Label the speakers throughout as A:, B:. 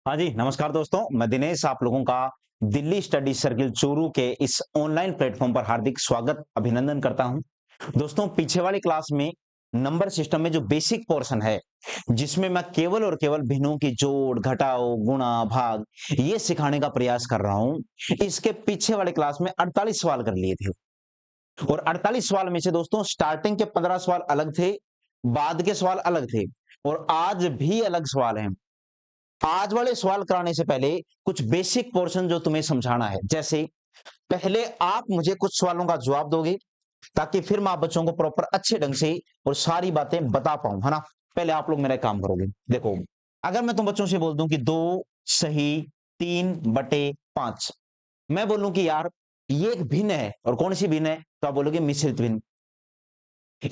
A: हाँ जी, नमस्कार दोस्तों। मैं दिनेश आप लोगों का दिल्ली स्टडी सर्किल चूरू के इस ऑनलाइन प्लेटफॉर्म पर हार्दिक स्वागत, अभिनंदन करता हूं। दोस्तों, पीछे वाली क्लास में नंबर सिस्टम में जो बेसिक पोर्शन है, जिसमें मैं केवल और केवल भिन्नों की जोड़, घटाव, गुणा, भाग ये सिखाने का प्रयास कर रहा हूं। इसके पीछे वाली क्लास में 48 सवाल कर लिए थे और 48 सवाल में से दोस्तों स्टार्टिंग के 15 सवाल अलग थे, बाद के सवाल अलग थे और आज भी अलग सवाल हैं। आज वाले सवाल कराने से पहले कुछ बेसिक पोर्शन जो तुम्हें समझाना है। जैसे पहले आप मुझे कुछ सवालों का जवाब दोगे ताकि फिर मैं आप बच्चों को प्रॉपर अच्छे ढंग से और सारी बातें बता पाऊं, है ना। पहले आप लोग मेरा एक काम करोगे। देखो, अगर मैं तुम बच्चों से बोल दूं कि 2 सही 3/5, मैं बोलूं कि यार ये एक भिन्न है और कौन सी भिन्न है, तो आप बोलोगे मिश्रित भिन्न।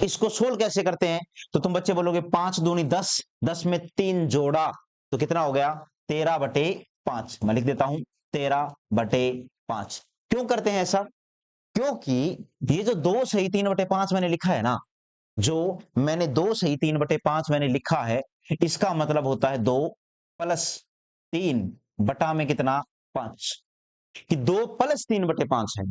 A: इसको सोल्व कैसे करते हैं, तो तुम बच्चे बोलोगे 5 दूनी 10, 10 में 3 जोड़ा तो कितना हो गया 13/5। मैं लिख देता हूं 13/5। क्यों करते हैं ऐसा? क्योंकि ये जो 2 सही 3/5 मैंने लिखा है ना, जो मैंने 2 सही 3/5 मैंने लिखा है, इसका मतलब होता है 2 प्लस 3 बटा में कितना 5, कि 2 प्लस 3/5 है।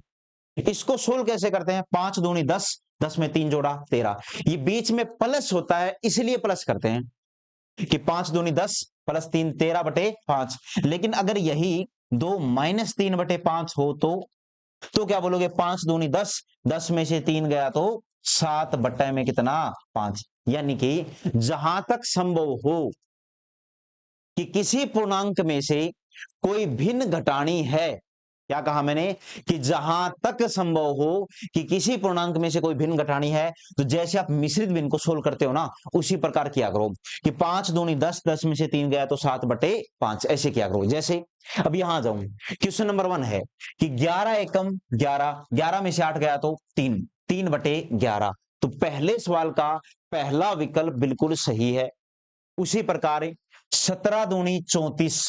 A: इसको सोल्व कैसे करते हैं? 5 दूनी 10, 10 में 3 जोड़ा 13। ये बीच में प्लस होता है इसलिए प्लस करते हैं कि 5 दूनी 10 प्लस 3 13/5। लेकिन अगर यही 2 माइनस 3/5 हो तो क्या बोलोगे? 5 दूनी 10, 10 में से 3 गया तो 7 बटे में कितना 5। यानी कि जहां तक संभव हो कि किसी पूर्णांक में से कोई भिन्न घटानी है, क्या कहा मैंने? कि जहां तक संभव हो कि किसी पूर्णांक में से कोई भिन्न घटानी है, तो जैसे आप मिश्रित भिन्न को सोल्व करते हो ना, उसी प्रकार किया करो कि 5 दूनी 10, 10 में से 3 गया तो 7/5, ऐसे किया करो। जैसे अब यहां जाऊं, क्वेश्चन नंबर 1 है कि 11 एकम 11, 11 में से 8 गया तो 3, 3/11। तो पहले सवाल का पहला विकल्प बिल्कुल सही है। उसी प्रकार 17 दूनी 34,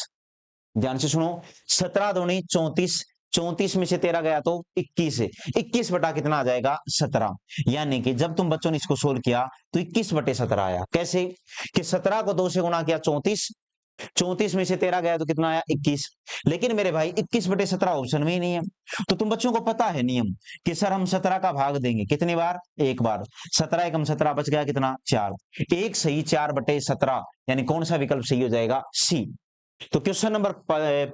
A: ध्यान से सुनो, 17 दूनी 34, 34 में से 13 गया तो 21 है। 21 बटा कितना आ जाएगा 17। यानी कि जब तुम बच्चों ने इसको सोल्व किया तो 21/17 आया। कैसे? कि 17 को 2 से गुणा किया 34, 34 में से 13 गया तो कितना आया 21। लेकिन मेरे भाई 21/17 ऑप्शन में ही नहीं है। तो तुम बच्चों को पता है नियम कि सर हम 17 का भाग देंगे कितनी बार? एक बार। 17 एकम 17 बच गया कितना 4। एक सही 4/17, यानी कौन सा विकल्प सही हो जाएगा? सी। तो क्वेश्चन नंबर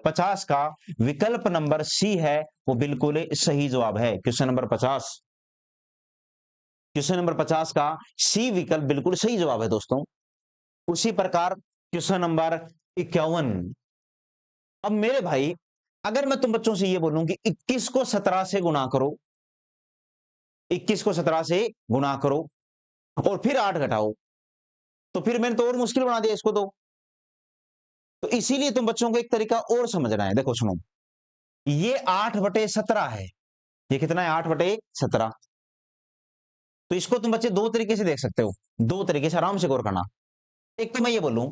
A: 50 का विकल्प नंबर सी है, वो बिल्कुल सही जवाब है। क्वेश्चन नंबर 50, क्वेश्चन नंबर 50 का सी विकल्प बिल्कुल सही जवाब है दोस्तों। उसी प्रकार क्वेश्चन नंबर 51। अब मेरे भाई, अगर मैं तुम बच्चों से ये बोलूं कि 21 को 17 से गुणा करो, 21 को 17 से गुणा करो और फिर 8 घटाओ, तो फिर मैंने तो और मुश्किल बना दिया इसको। तो इसीलिए तुम बच्चों को एक तरीका और समझना है। देखो सुनो, ये 8/17 है। ये कितना है? 8/17। तो इसको तुम बच्चे दो तरीके से देख सकते हो, दो तरीके से आराम से गौर करना। एक तो मैं ये बोलूं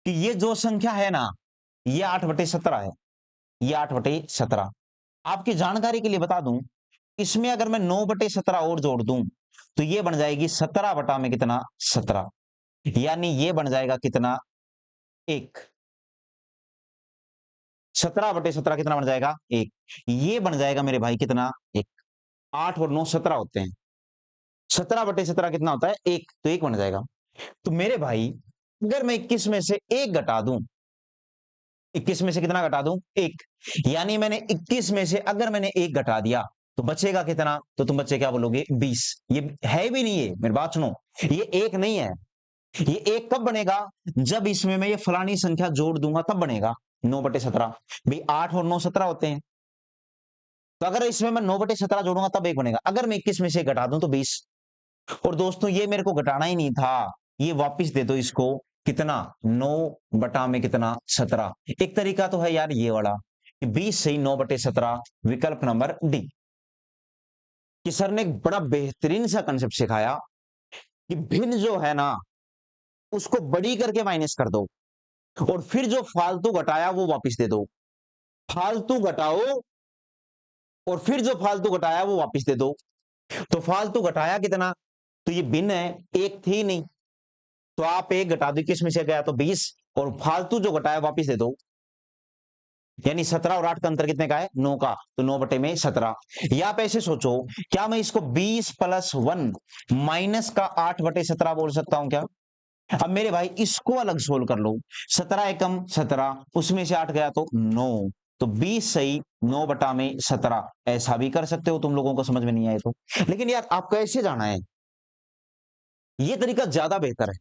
A: कि ये जो संख्या है ना, ये 8/17 है, ये 8/17। आपकी जानकारी के लिए बता दूं, इसमें अगर मैं 9/17 और जोड़ दूं तो ये बन जाएगी 17 बटा में कितना 17, यानी ये बन जाएगा कितना 1। 17/17 कितना बन जाएगा 1। ये बन जाएगा मेरे भाई कितना 1। 8 और 9 17 होते हैं। 17/17 कितना होता है 1, तो 1 बन जाएगा। तो मेरे भाई, अगर मैं 21 में से 1 घटा दूं, 21 में से कितना घटा दूं 1, यानी मैंने 21 में से अगर मैंने 1 घटा दिया तो बचेगा कितना? तो तुम बच्चे क्या बोलोगे? 20। ये है भी नहीं है, मेरी बात सुनो, ये 1 नहीं है। ये 1 कब बनेगा? जब इसमें मैं ये फलानी संख्या जोड़ दूंगा तब बनेगा। 9/17 भाई, 8 और 9 17 होते हैं। तो अगर इसमें मैं 9/17 जोड़ूंगा तब 1 बनेगा। अगर मैं 21 में से 1 घटा दूं तो 20। और दोस्तों ये मेरे को घटाना ही नहीं था, ये वापस दे दो इसको। कितना? 9 बटा में कितना 17। एक तरीका तो है यार ये वाला कि 20 सही 9/17, विकल्प नंबर डी। कि सर ने एक बड़ा बेहतरीन सा कंसेप्ट सिखाया कि भिन्न जो है ना, उसको बड़ी करके माइनस कर दो और फिर जो फालतू घटाया वो वापस दे दो। फालतू घटाओ और फिर जो फालतू घटाया वो वापस दे दो। तो फालतू घटाया कितना? तो ये भिन्न है, एक थी नहीं, तो आप 1 घटा दो, 21 में से गया तो 20, और फालतू जो घटाया वापस दे दो। यानी 17 और 8 का अंतर कितने का है? 9 का। तो 9 बटे में 17। या आप ऐसे सोचो, क्या मैं इसको 20 प्लस 1 माइनस का 8 बटे 17 बोल सकता हूं क्या? अब मेरे भाई इसको अलग सोल्व कर लो। 17 एकम 17, उसमें से 8 गया तो 9, तो 20 सही 9 बटा में 17। ऐसा भी कर सकते हो, तुम लोगों को समझ में नहीं आए तो। लेकिन यार आपको ऐसे जाना है, ये तरीका ज्यादा बेहतर है,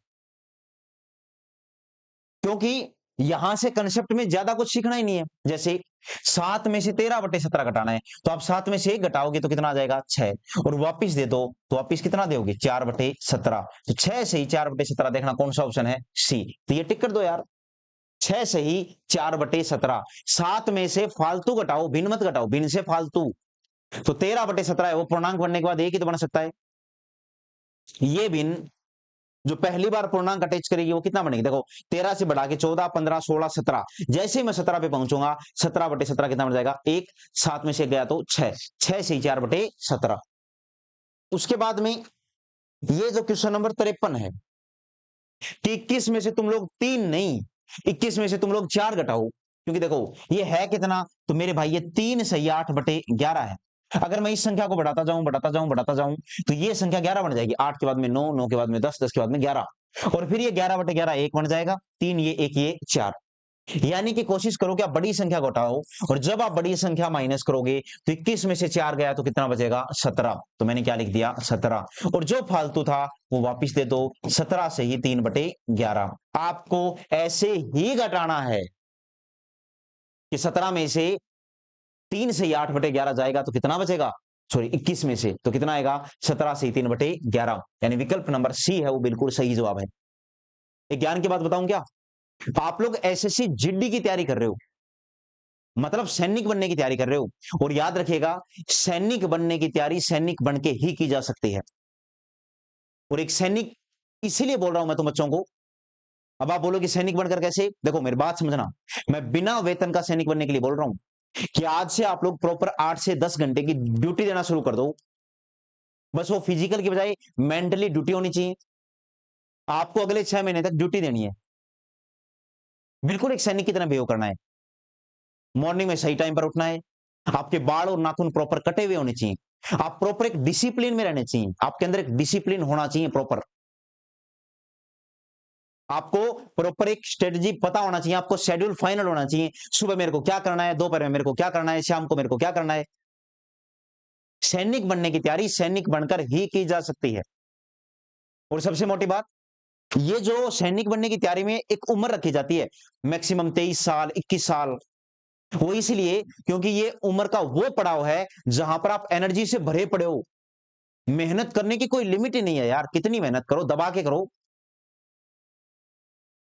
A: क्योंकि यहां से कंसेप्ट में ज्यादा कुछ सीखना ही नहीं है। जैसे 7 में से 13 बटे 17 घटाना है, तो आप 7 में से 1 घटाओगे तो कितना आ जाएगा? 6। और वापिस दे दो तो वापिस कितना दोगे? 4 बटे 17। तो 6 से ही 4 बटे 17, देखना कौन सा ऑप्शन है? सी। तो ये टिक कर दो यार, 6 से ही 4 बटे 17। 7 में से फालतू घटाओ, भिन्न मत घटाओ, भिन्न से फालतू। तो 13 बटे 17 है, वो पूर्णांक बनने के बाद एक ही तो बन सकता है। ये भिन्न जो पहली बार पूर्णांक अटैच करेगी वो कितना बनेगी? देखो 13 से बढ़ा के 14, 15, 16, 17, जैसे ही मैं 17 पे पहुंचूंगा 17 बटे 17 कितना बन जाएगा? 1। 7 में से गया तो 6, 6 से 4 बटे 17। उसके बाद में ये जो क्वेश्चन नंबर 53 है कि 21 में से तुम लोग 3 नहीं, 21 में से तुम लोग 4 घटाओ, क्योंकि देखो ये है कितना? तो मेरे भाई ये 3 सही 8 बटे 11 है। अगर मैं इस संख्या को बढ़ाता जाऊं बढ़ाता जाऊं बढ़ाता जाऊं तो ये संख्या 11 बन जाएगी। 8 के बाद में 9, 9 के बाद में 10, 10 के बाद में 11, और फिर ये 11 बटे 11 1 बन जाएगा। 3 ये 1 ये 4। यानी कि कोशिश करो कि आप बड़ी संख्या को हटाओ, और जब आप बड़ी संख्या माइनस करोगे तो 21 में से 4 गया तो कितना बचेगा? 17। तो मैंने क्या लिख दिया? 17। और जो फालतू था वो वापिस दे दो। 17 से ही 3 बटे 11। आपको ऐसे ही घटाना है कि 17 में से 3 से ही 8 बटे 11 जाएगा तो कितना बचेगा? सॉरी 21 में से तो कितना आएगा? 17 से ही 3 बटे 11। यानी विकल्प नंबर सी है वो बिल्कुल सही जवाब है। एक ज्ञान की बात बताऊं क्या? आप लोग एसएससी जीडी की तैयारी कर रहे हो, मतलब सैनिक बनने की तैयारी कर रहे हो, और याद रखिएगा सैनिक बनने की तैयारी सैनिक बन के ही की जा सकती है। और एक सैनिक इसीलिए बोल रहा हूं मैं तुम बच्चों को। अब आप बोलोगे सैनिक बनकर कैसे? देखो मेरी बात समझना, मैं बिना वेतन का सैनिक बनने के लिए बोल रहा हूं कि आज से आप लोग प्रॉपर 8 से 10 घंटे की ड्यूटी देना शुरू कर दो। बस वो फिजिकल की बजाय मेंटली ड्यूटी होनी चाहिए। आपको अगले 6 महीने तक ड्यूटी देनी है, बिल्कुल एक सैनिक की तरह बिहेव करना है। मॉर्निंग में सही टाइम पर उठना है, आपके बाल और नाखून प्रॉपर कटे हुए होने चाहिए, आप प्रॉपर एक डिसिप्लिन में रहने चाहिए, आपके अंदर एक डिसिप्लिन होना चाहिए प्रॉपर। आपको प्रॉपर एक स्ट्रेटजी पता होना चाहिए, आपको शेड्यूल फाइनल होना चाहिए। सुबह मेरे को क्या करना है, दोपहर में मेरे को क्या करना है, शाम को मेरे को क्या करना है। सैनिक बनने की तैयारी सैनिक बनकर ही की जा सकती है। और सबसे मोटी बात, ये जो सैनिक बनने की तैयारी में एक उम्र रखी जाती है, मैक्सिमम 23 साल 21 साल, वो इसलिए क्योंकि ये उम्र का वो पड़ाव है जहां पर आप एनर्जी से भरे पड़े हो। मेहनत करने की कोई लिमिट ही नहीं है यार, कितनी मेहनत करो, दबा के करो,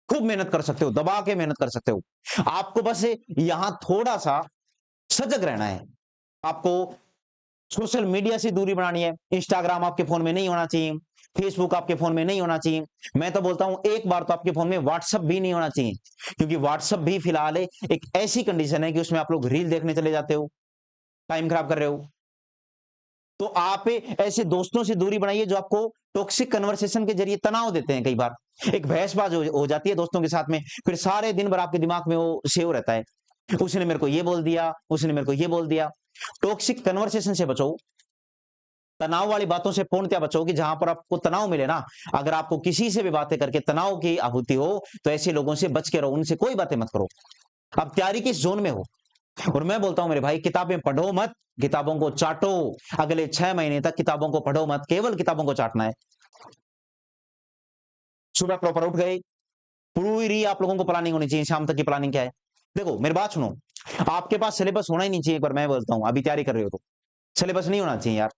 A: खूब मेहनत कर सकते हो, दबा के मेहनत कर सकते हो। आपको बस यहां थोड़ा सा सजग रहना है। आपको सोशल मीडिया से दूरी बनानी है। इंस्टाग्राम आपके फोन में नहीं होना चाहिए, फेसबुक आपके फोन में नहीं होना चाहिए। मैं तो बोलता हूं एक बार तो आपके फोन में व्हाट्सएप भी नहीं होना चाहिए, क्योंकि व्हाट्सएप भी फिलहाल एक ऐसी कंडीशन है कि उसमें आप लोग रील देखने चले जाते हो, टाइम खराब कर रहे हो। तो आप ऐसे दोस्तों से दूरी बनाइए जो आपको टॉक्सिक कन्वर्सेशन के जरिए तनाव देते हैं। कई बार एक बहसबाज हो जाती है दोस्तों के साथ में, फिर सारे दिन भर आपके दिमाग में वो सेव रहता है, उसने मेरे को ये बोल दिया, उसने मेरे को ये बोल दिया। टॉक्सिक कन्वर्सेशन से बचो, तनाव वाली बातों से पूर्णतया बचो कि जहां पर आपको तनाव मिले ना। अगर आपको किसी से भी बातें करके तनाव की आहुति हो तो ऐसे लोगों से बच के रहो, उनसे कोई बातें मत करो। आप तैयारी किस जोन में हो? और मैं बोलता हूं मेरे भाई, किताबें पढ़ो मत, किताबों को चाटो। अगले 6 महीने तक किताबों को पढ़ो मत, केवल किताबों को चाटना है। सुबह प्रॉपर उठ गए, पूरी आप लोगों को प्लानिंग होनी चाहिए। शाम तक की प्लानिंग क्या है? देखो मेरी बात सुनो, आपके पास सिलेबस होना ही नहीं चाहिए। एक बार मैं बोलता हूं, अभी तैयारी कर रहे हो तो सिलेबस नहीं होना चाहिए यार।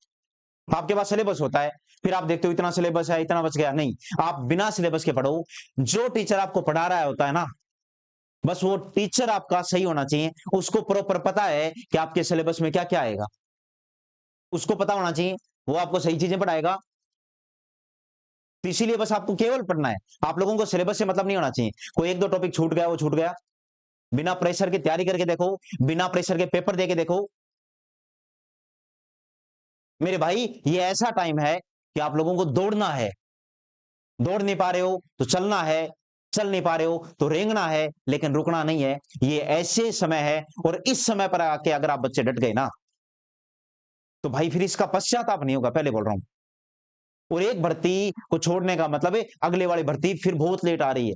A: आपके पास सिलेबस होता है, फिर आप देखते हो इतना सिलेबस है, इतना बच गया। नहीं, आप बिना सिलेबस के पढ़ो। जो टीचर आपको पढ़ा रहा होता है ना, बस वो टीचर आपका सही होना चाहिए। उसको प्रॉपर पता है कि आपके सिलेबस में क्या क्या आएगा, उसको पता होना चाहिए, वो आपको सही चीजें पढ़ाएगा। तो इसीलिए बस आपको केवल पढ़ना है। आप लोगों को सिलेबस से मतलब नहीं होना चाहिए। कोई एक दो टॉपिक छूट गया वो छूट गया, बिना प्रेशर की तैयारी करके देखो, बिना प्रेशर के पेपर देके देखो। मेरे भाई ये ऐसा टाइम है कि आप लोगों को दौड़ना है। दौड़ नहीं पा रहे हो तो चलना है, चल नहीं पा रहे हो तो रेंगना है, लेकिन रुकना नहीं है। ये ऐसे समय है, और इस समय पर आके अगर आप बच्चे डट गए ना, तो भाई फिर इसका पश्चाताप नहीं होगा, पहले बोल रहा हूं। और एक भर्ती को छोड़ने का मतलब है अगले वाली भर्ती फिर बहुत लेट आ रही है।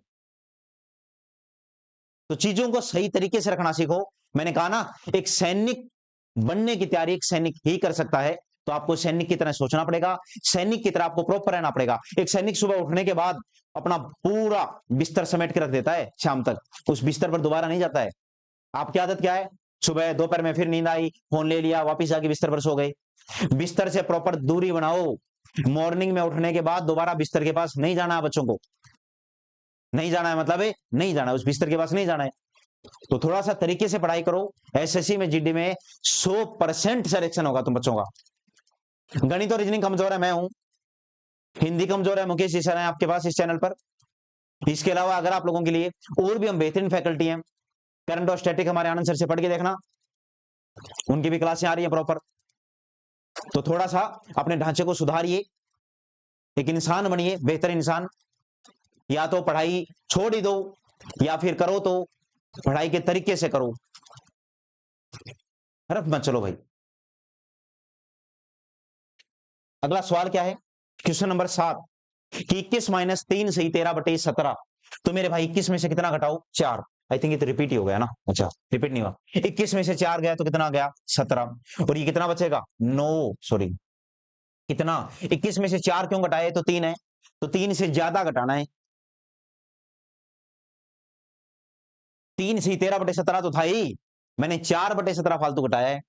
A: तो चीजों को सही तरीके से रखना सीखो। मैंने कहा ना, एक सैनिक बनने की तैयारी एक सैनिक ही कर सकता है। तो आपको सैनिक की तरह सोचना पड़ेगा, सैनिक की तरह आपको प्रॉपर रहना पड़ेगा। एक सैनिक सुबह उठने के बाद अपना पूरा बिस्तर समेट के रख देता है, शाम तक उस बिस्तर पर दोबारा नहीं जाता है। आपकी आदत क्या है? सुबह दोपहर में फिर नींद आई, फोन ले लिया, वापिस आके बिस्तर पर सो गए। बिस्तर से प्रॉपर दूरी बनाओ। मॉर्निंग में उठने के बाद दोबारा बिस्तर के पास नहीं जाना है बच्चों को। नहीं जाना है मतलब है नहीं जाना है, उस बिस्तर के पास नहीं जाना है। तो थोड़ा सा तरीके से पढ़ाई करो। एसएससी में, जीडी में 100% सिलेक्शन होगा तुम बच्चों का। गणित और रीजनिंग कमजोर है, मैं हूं। हिंदी कमजोर है, मुकेश जी सर है आपके पास इस चैनल पर। इसके अलावा अगर आप लोगों के लिए और भी हम बेहतरीन फैकल्टी हैं, करंट और स्टैटिक हमारे आनंद सर से पढ़ के देखना, उनकी भी क्लासें आ रही है प्रॉपर। तो थोड़ा सा अपने ढांचे को सुधारिए, एक इंसान बनिए, बेहतर इंसान। या तो पढ़ाई छोड़ ही दो, या फिर करो तो पढ़ाई के तरीके से करो, हरफ मत चलो भाई। अगला सवाल क्या है? क्वेश्चन नंबर 7 कि 21 माइनस 3 से 13/17। तो मेरे भाई 21 में से कितना घटाओ? 4। आई थिंक ये तो रिपीट ही हो गया ना। अच्छा, रिपीट नहीं हुआ। 21 में से 4 गया तो कितना गया? 17। और ये कितना बचेगा? 9। सॉरी, कितना? 21 में से 4 क्यों घटाए? तो 3 है, तो 3 से ज्यादा घटाना है। 3 से 13/17 तो था ही, मैंने 4/17 फालतू घटाया है।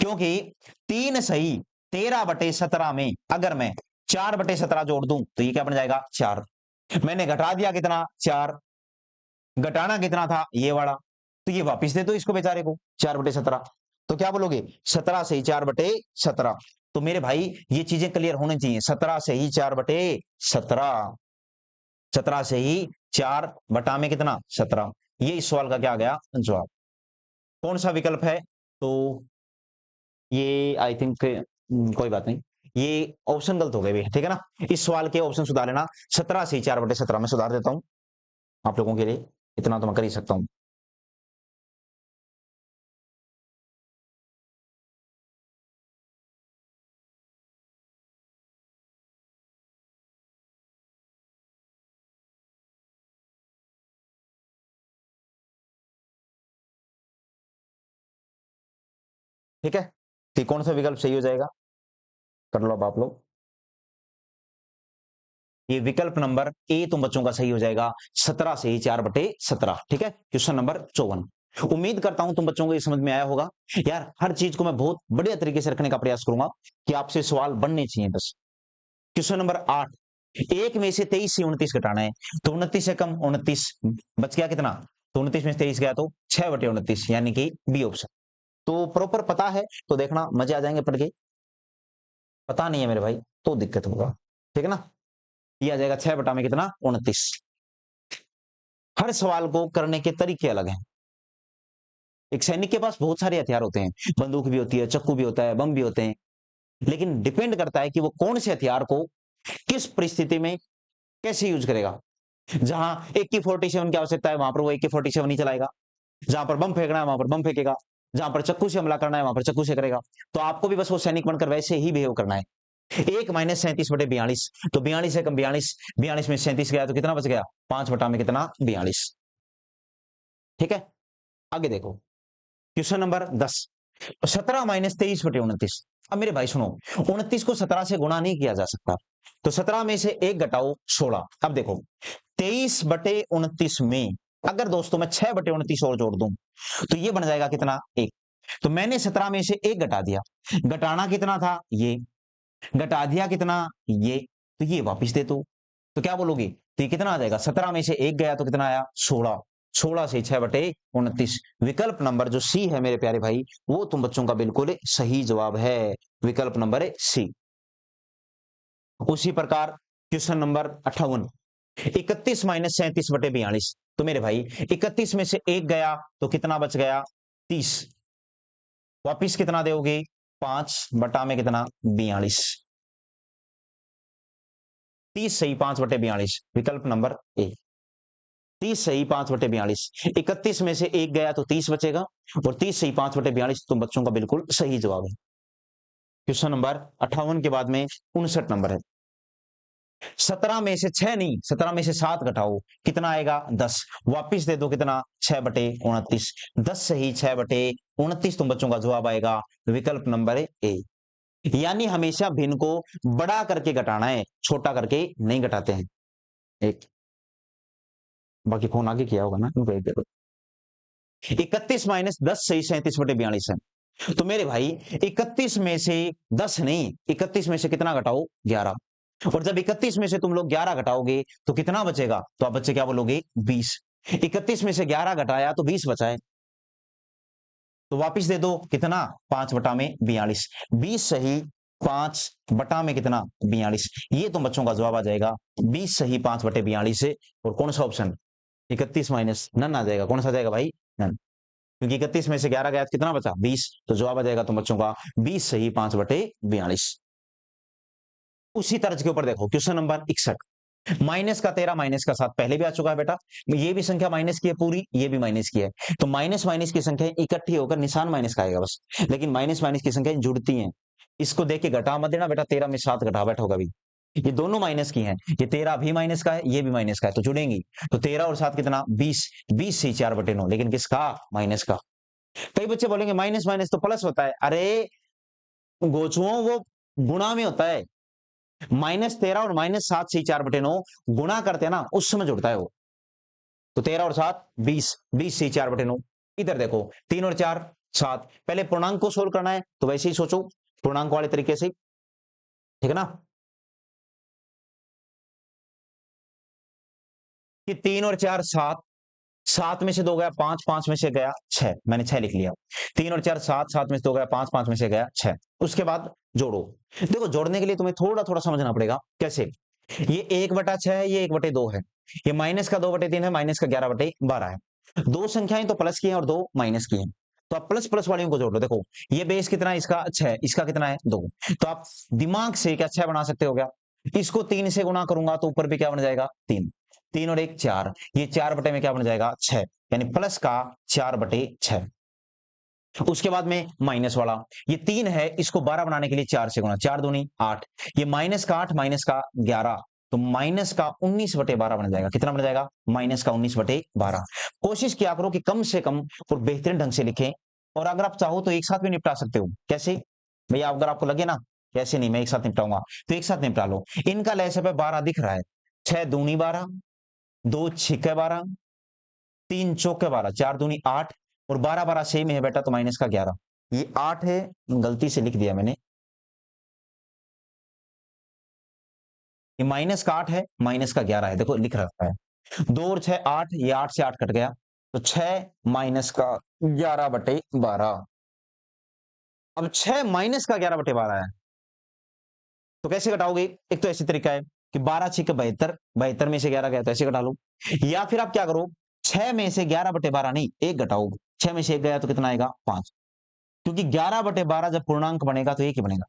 A: क्योंकि 3 सही 13/17 में अगर मैं 4/17 जोड़ दूं तो ये क्या बन जाएगा? 4। मैंने घटा दिया कितना? 4। घटाना कितना था? ये वाला। तो ये वापिस दे दो इसको बेचारे को, 4/17। तो क्या बोलोगे? 17 से ही 4/17। तो मेरे भाई ये चीजें क्लियर होनी चाहिए। 17 से ही 4/17, 17 से ही 4 बटा में कितना? 17। ये इस सवाल का क्या आ गया? जवाब। कौन सा विकल्प है? तो ये आई थिंक कोई बात नहीं, ये ऑप्शन गलत हो गए भी, ठीक है ना। इस सवाल के ऑप्शन सुधार लेना। 17 से 4/17 में सुधार देता हूं आप लोगों के लिए, इतना तो मैं कर ही सकता हूं। ठीक है, तो कौन सा विकल्प सही हो जाएगा? कर लो अब आप लोग। ये विकल्प नंबर ए तुम बच्चों का सही हो जाएगा, 17 से ही 4/17। ठीक है, क्वेश्चन नंबर 54। उम्मीद करता हूं तुम बच्चों को ये समझ में आया होगा। यार हर चीज को मैं बहुत बढ़िया तरीके से रखने का प्रयास करूंगा कि आपसे सवाल बनने चाहिए बस। क्वेश्चन नंबर 8, 1 में से 23 से 29 घटाना है। तो 29 से कम 29 बच गया कितना? तो 29 में से 23 गया तो 6/29, यानी कि बी ऑप्शन। तो प्रॉपर पता है तो देखना मजे आ जाएंगे पढ़ के। पता नहीं है मेरे भाई तो दिक्कत होगा, ठीक है ना। ये आ जाएगा 6 बटा में कितना? 29। हर सवाल को करने के तरीके अलग हैं। एक सैनिक के पास बहुत सारे हथियार होते हैं, बंदूक भी होती है, चक्कू भी होता है, बम भी होते हैं। लेकिन डिपेंड करता है कि वो कौन से हथियार को किस परिस्थिति में कैसे यूज करेगा। जहां AK-47 की आवश्यकता है वहां पर वो AK-47 नहीं चलाएगा। जहां पर बम फेंकना है वहां पर बम फेंकेगा। जहां पर चक्कू से हमला करना है वहां पर चक्कू से करेगा। तो आपको भी बस वो सैनिक बनकर वैसे ही बिहेव करना है। 1 माइनस 37/42, तो 42 से कम 42, 42 में 37 गया तो कितना बच गया? 5 बटा में कितना? 42। ठीक है, आगे देखो। Question number 10, 17 minus 23/29। अब मेरे भाई सुनो, 29 को 17 से गुणा नहीं किया जा सकता। तो 17 में से 1 घटाओ 16। अब देखो 23/29 में अगर दोस्तों मैं 6/29 और जोड़ दूं तो ये बन जाएगा कितना? 1। तो मैंने 17 में से 1 घटा दिया। घटाना कितना था? ये। घटा दिया कितना? ये। तो ये वापिस दे दो। तो क्या बोलोगे? तो ये कितना आ जाएगा? 17 में से 1 गया तो कितना आया? 16। 16 से 6/29। विकल्प नंबर जो सी है मेरे प्यारे भाई, वो तुम बच्चों का बिल्कुल सही जवाब है। विकल्प नंबर है सी। उसी प्रकार क्वेश्चन नंबर 58, 31 माइनस 37/42। तो मेरे भाई 31 में से 1 गया तो कितना बच गया? 30। वापिस कितना दोगे? 5 बटा में कितना? 42। 30 सही 5/42, विकल्प नंबर ए। 30 सही 5/42। 31 में से एक गया तो 30 बचेगा, और 30 सही 5/42 तुम बच्चों का बिल्कुल सही जवाब है। क्वेश्चन नंबर 58 के बाद में 59 नंबर है। 17 में से 6 नहीं, 17 में से 7 घटाओ, कितना आएगा 10। वापिस दे दो, कितना 6/29। 10 सही 6/29 तुम बच्चों का जवाब आएगा, विकल्प नंबर ए। यानी हमेशा भिन्न को बड़ा करके घटाना है, छोटा करके नहीं घटाते हैं। एक बाकी फोन आगे किया होगा ना, 31 माइनस 10 सही 37/42 है। तो मेरे भाई 31 में से 10 नहीं, 31 में से कितना घटाओ 11, और जब 31 में से तुम लोग 11 घटाओगे तो कितना बचेगा, तो आप बच्चे क्या बोलोगे 20। 31 में से 11 घटाया तो 20 बचा है, तो वापिस दे दो, कितना 5/42। 20 सही 5 में कितना 42, ये तुम बच्चों का जवाब आ जाएगा 20 सही 5/42 से। और कौन सा ऑप्शन 31 माइनस नन आ जाएगा, कौन सा आ जाएगा भाई नन, क्योंकि 31 में से 11 गया तो कितना बचा 20, तो जवाब आ जाएगा तुम बच्चों का 20 सही 5/42। उसी तर्ज के ऊपर देखो क्वेश्चन नंबर 61। माइनस का 13 माइनस का 7 पहले भी आ चुका है बेटा, ये भी संख्या माइनस की है पूरी, ये भी माइनस की है, तो माइनस माइनस की संख्या इकट्ठी होकर निशान माइनस का आएगा बस, लेकिन माइनस माइनस की संख्या जुड़ती हैं। इसको देख के घटा मत देना बेटा, 13 में 7 घटा बैठोगा भी, ये दोनों माइनस की हैं, ये 13 भी माइनस का है, ये भी माइनस का है, तो जुड़ेंगी। तो 13 और 7 कितना 20, 20 से 4/9, लेकिन किसका माइनस का। कई बच्चे बोलेंगे माइनस माइनस तो प्लस होता है, अरे गोचुओं वो गुणा में होता है, -13 और -7 से 4/9 गुणा करते हैं ना, उस समय जुड़ता है वो। तो 13 और 7 20, 20 से 4/9। इधर देखो 3 और 4 7, पहले पूर्णांक को सोल्व करना है तो वैसे ही सोचो, पूर्णांक वाले तरीके से, ठीक है ना, कि 3 और 4 7, 7 में से 2 गया 5, 5 में से गया 6, मैंने 6 लिख लिया। 3 और 4 7, 7 में से 2 गया 5, 5 में से गया 6। उसके बाद जोड़ो, देखो जोड़ने के लिए तुम्हें थोड़ा थोड़ा समझना पड़ेगा कैसे। ये 1/6 है, ये 1/2 है, ये माइनस का 2/3 है, माइनस का 11/12 है। दो संख्याएं तो प्लस की हैं और दो माइनस की हैं, तो आप प्लस प्लस वालियों को जोड़ लो। देखो ये बेस कितना है इसका 6, इसका कितना है 2, तो आप दिमाग से क्या 6 बना सकते हो क्या। इसको 3 से गुना करूंगा तो ऊपर भी क्या बन जाएगा 3, 3 और 1 4, ये 4 बटे में क्या बन जाएगा 6, यानी प्लस का 4/6। उसके बाद में माइनस वाला, ये 3 है, इसको 12 बनाने के लिए 4 से गुणा, 4 दूनी 8, ये माइनस का 8 माइनस का 11, तो माइनस का 19/12 बन जाएगा, कितना बन जाएगा माइनस का 19/12। कोशिश किया करो कि कम से कम और बेहतरीन ढंग से लिखें, और अगर आप चाहो तो एक साथ भी निपटा सकते हो। कैसे भैया, अगर आपको लगे ना कैसे नहीं मैं एक साथ निपटाऊंगा, तो एक साथ निपटा लो। इनका लहसे पे 12 दिख रहा है, 6 दूनी 12, 2 छिके 12, 3 चौके 12, 4 दूनी 8, और 12 12 सेम है बेटा, तो माइनस का 11, ये 8 है, गलती से लिख दिया मैंने, ये माइनस का 8 है, माइनस का 11 है, देखो लिख रखा है 2 और 6 8, ये 8 से 8 कट गया, तो 6 माइनस का 11/12। अब 6 माइनस का 11/12 है, तो कैसे घटाओगे। एक तो ऐसी तरीका है कि 12 6 के 72, 72 में से 11 गया तो ऐसे घटा लो, या फिर आप क्या करो 6 में से 11/12 नहीं 1 घटाओ, 6 में से 1 गया तो कितना आएगा 5, क्योंकि 11/12 जब पूर्णांक बनेगा तो 1 ही बनेगा,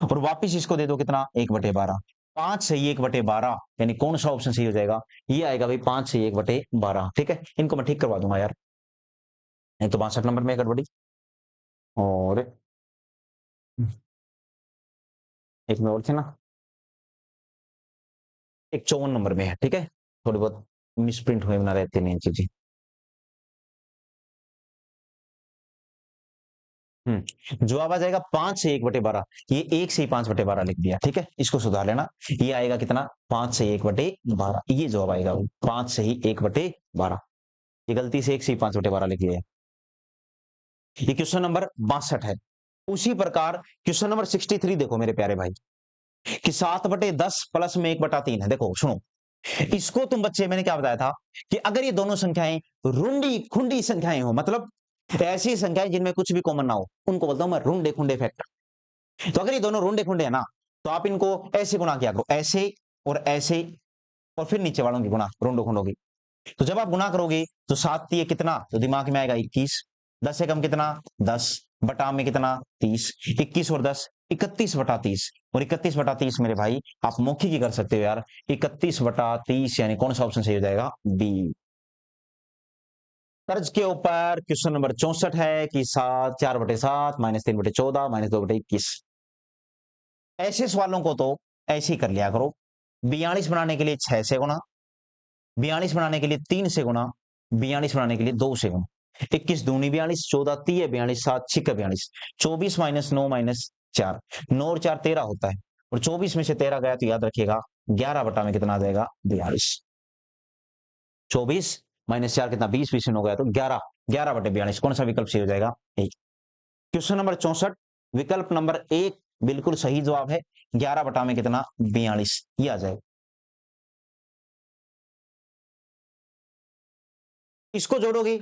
A: और वापिस इसको दे दो कितना 1/12। 5 सही 1/12, यानी कौन सा ऑप्शन सही हो जाएगा, ये आएगा भाई 5 सही 1/12। ठीक है, इनको मैं ठीक करवा दूंगा यार, नहीं तो 62 नंबर में गड़बड़ी, और एक में और थे ना, एक 54 नंबर में है। ठीक है, थोड़ी बहुत मिसप्रिंट हुए ना रहते नहीं चीजें। जवाब आ जाएगा 5 से 1/12, ये 1 से ही 5/12 लिख दिया। ठीक है, इसको सुधार लेना, ये आएगा कितना 5 से 1/12, ये जवाब आएगा 5 से ही 1/12, ये गलती से 1 से ही 5/12 लिख दिया। ये क्वेश्चन नंबर 62 है। उसी प्रकार क्वेश्चन नंबर 63 देखो मेरे प्यारे भाई, कि 7/10 प्लस में 1/3 है। देखो सुनो, इसको तुम बच्चे मैंने क्या बताया था कि अगर ये दोनों संख्याएं रुंडी खुंडी संख्याएं हो, मतलब ऐसी संख्याएं जिनमें कुछ भी कॉमन ना हो, उनको बोलता हूं मैं रुंडे खुंडे फैक्टर। तो अगर ये दोनों रुंडे खुंडे है ना, तो आप इनको ऐसे गुणा किया करो, ऐसे और ऐसे, और फिर नीचे वालों की गुणा रुंडो खुंडो की। तो जब आप गुणा करोगे तो 7 ये कितना, तो दिमाग में आएगा 21, 10 से कम कितना 10, बटा में कितना 30, 21 और 10 31/30, और 31/30 मेरे भाई आप मौखिक ही कर सकते हो यार, 31/30, यानी कौन सा ऑप्शन सही हो जाएगा बी। तर्ज के ऊपर क्वेश्चन नंबर 64 है कि 4/7 -3/14 -2/21। ऐसे सवालों को तो ऐसे ही कर लिया करो। 42 बनाने के लिए 6 से गुणा, 42 बनाने के लिए 3 से गुणा, 42 बनाने के लिए 2 से गुणा। 21 दूनी 42, 14 तीय 42, 7 छिक 42, 24 -9 -4, 9 और 4 13 होता है, और 24 में से 13 गया तो याद रखिएगा 11 बटा में कितना आ जाएगा 42। 24 -4 कितना 20, 20 में हो गया तो 11, 11/42। कौन सा विकल्प सही हो जाएगा? एक। क्वेश्चन नंबर 64 विकल्प नंबर एक बिल्कुल सही जवाब है। 11 बटा में कितना 42 ये आ जाएगा। इसको जोड़ोगी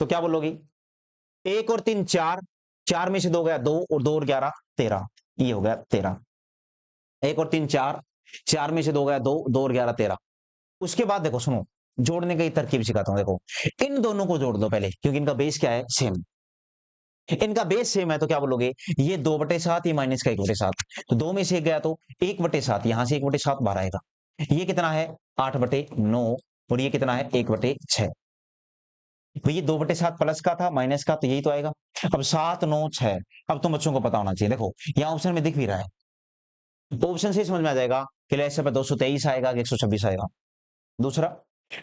A: तो क्या बोलोगी? 1 और 3 4, 4 में से 2 गया 2, और 2 और 11 13, ये हो गया 13। 1 और 3 4, 4 में से 2 गया 2, 2 और 11 13। उसके बाद देखो सुनो, जोड़ने की तरकीब सिखाता हूं। देखो इन दोनों को जोड़ दो पहले, क्योंकि इनका बेस क्या है? सेम। इनका बेस सेम है तो क्या बोलोगे? ये 2/7, ये माइनस का 1/7, तो 2 में से 1 गया तो 1/7, यहां से 1/7 बाहर आएगा। ये कितना है? 8/9, और ये कितना है? 1/6। भाई ये 2/7 प्लस का था माइनस का, तो यही तो आएगा। अब 7 9 6, अब तुम बच्चों को पता होना चाहिए। देखो यहाँ ऑप्शन में दिख भी रहा है, ऑप्शन से समझ में आ जाएगा कि ऐसे पे 223 आएगा कि 126 आएगा। दूसरा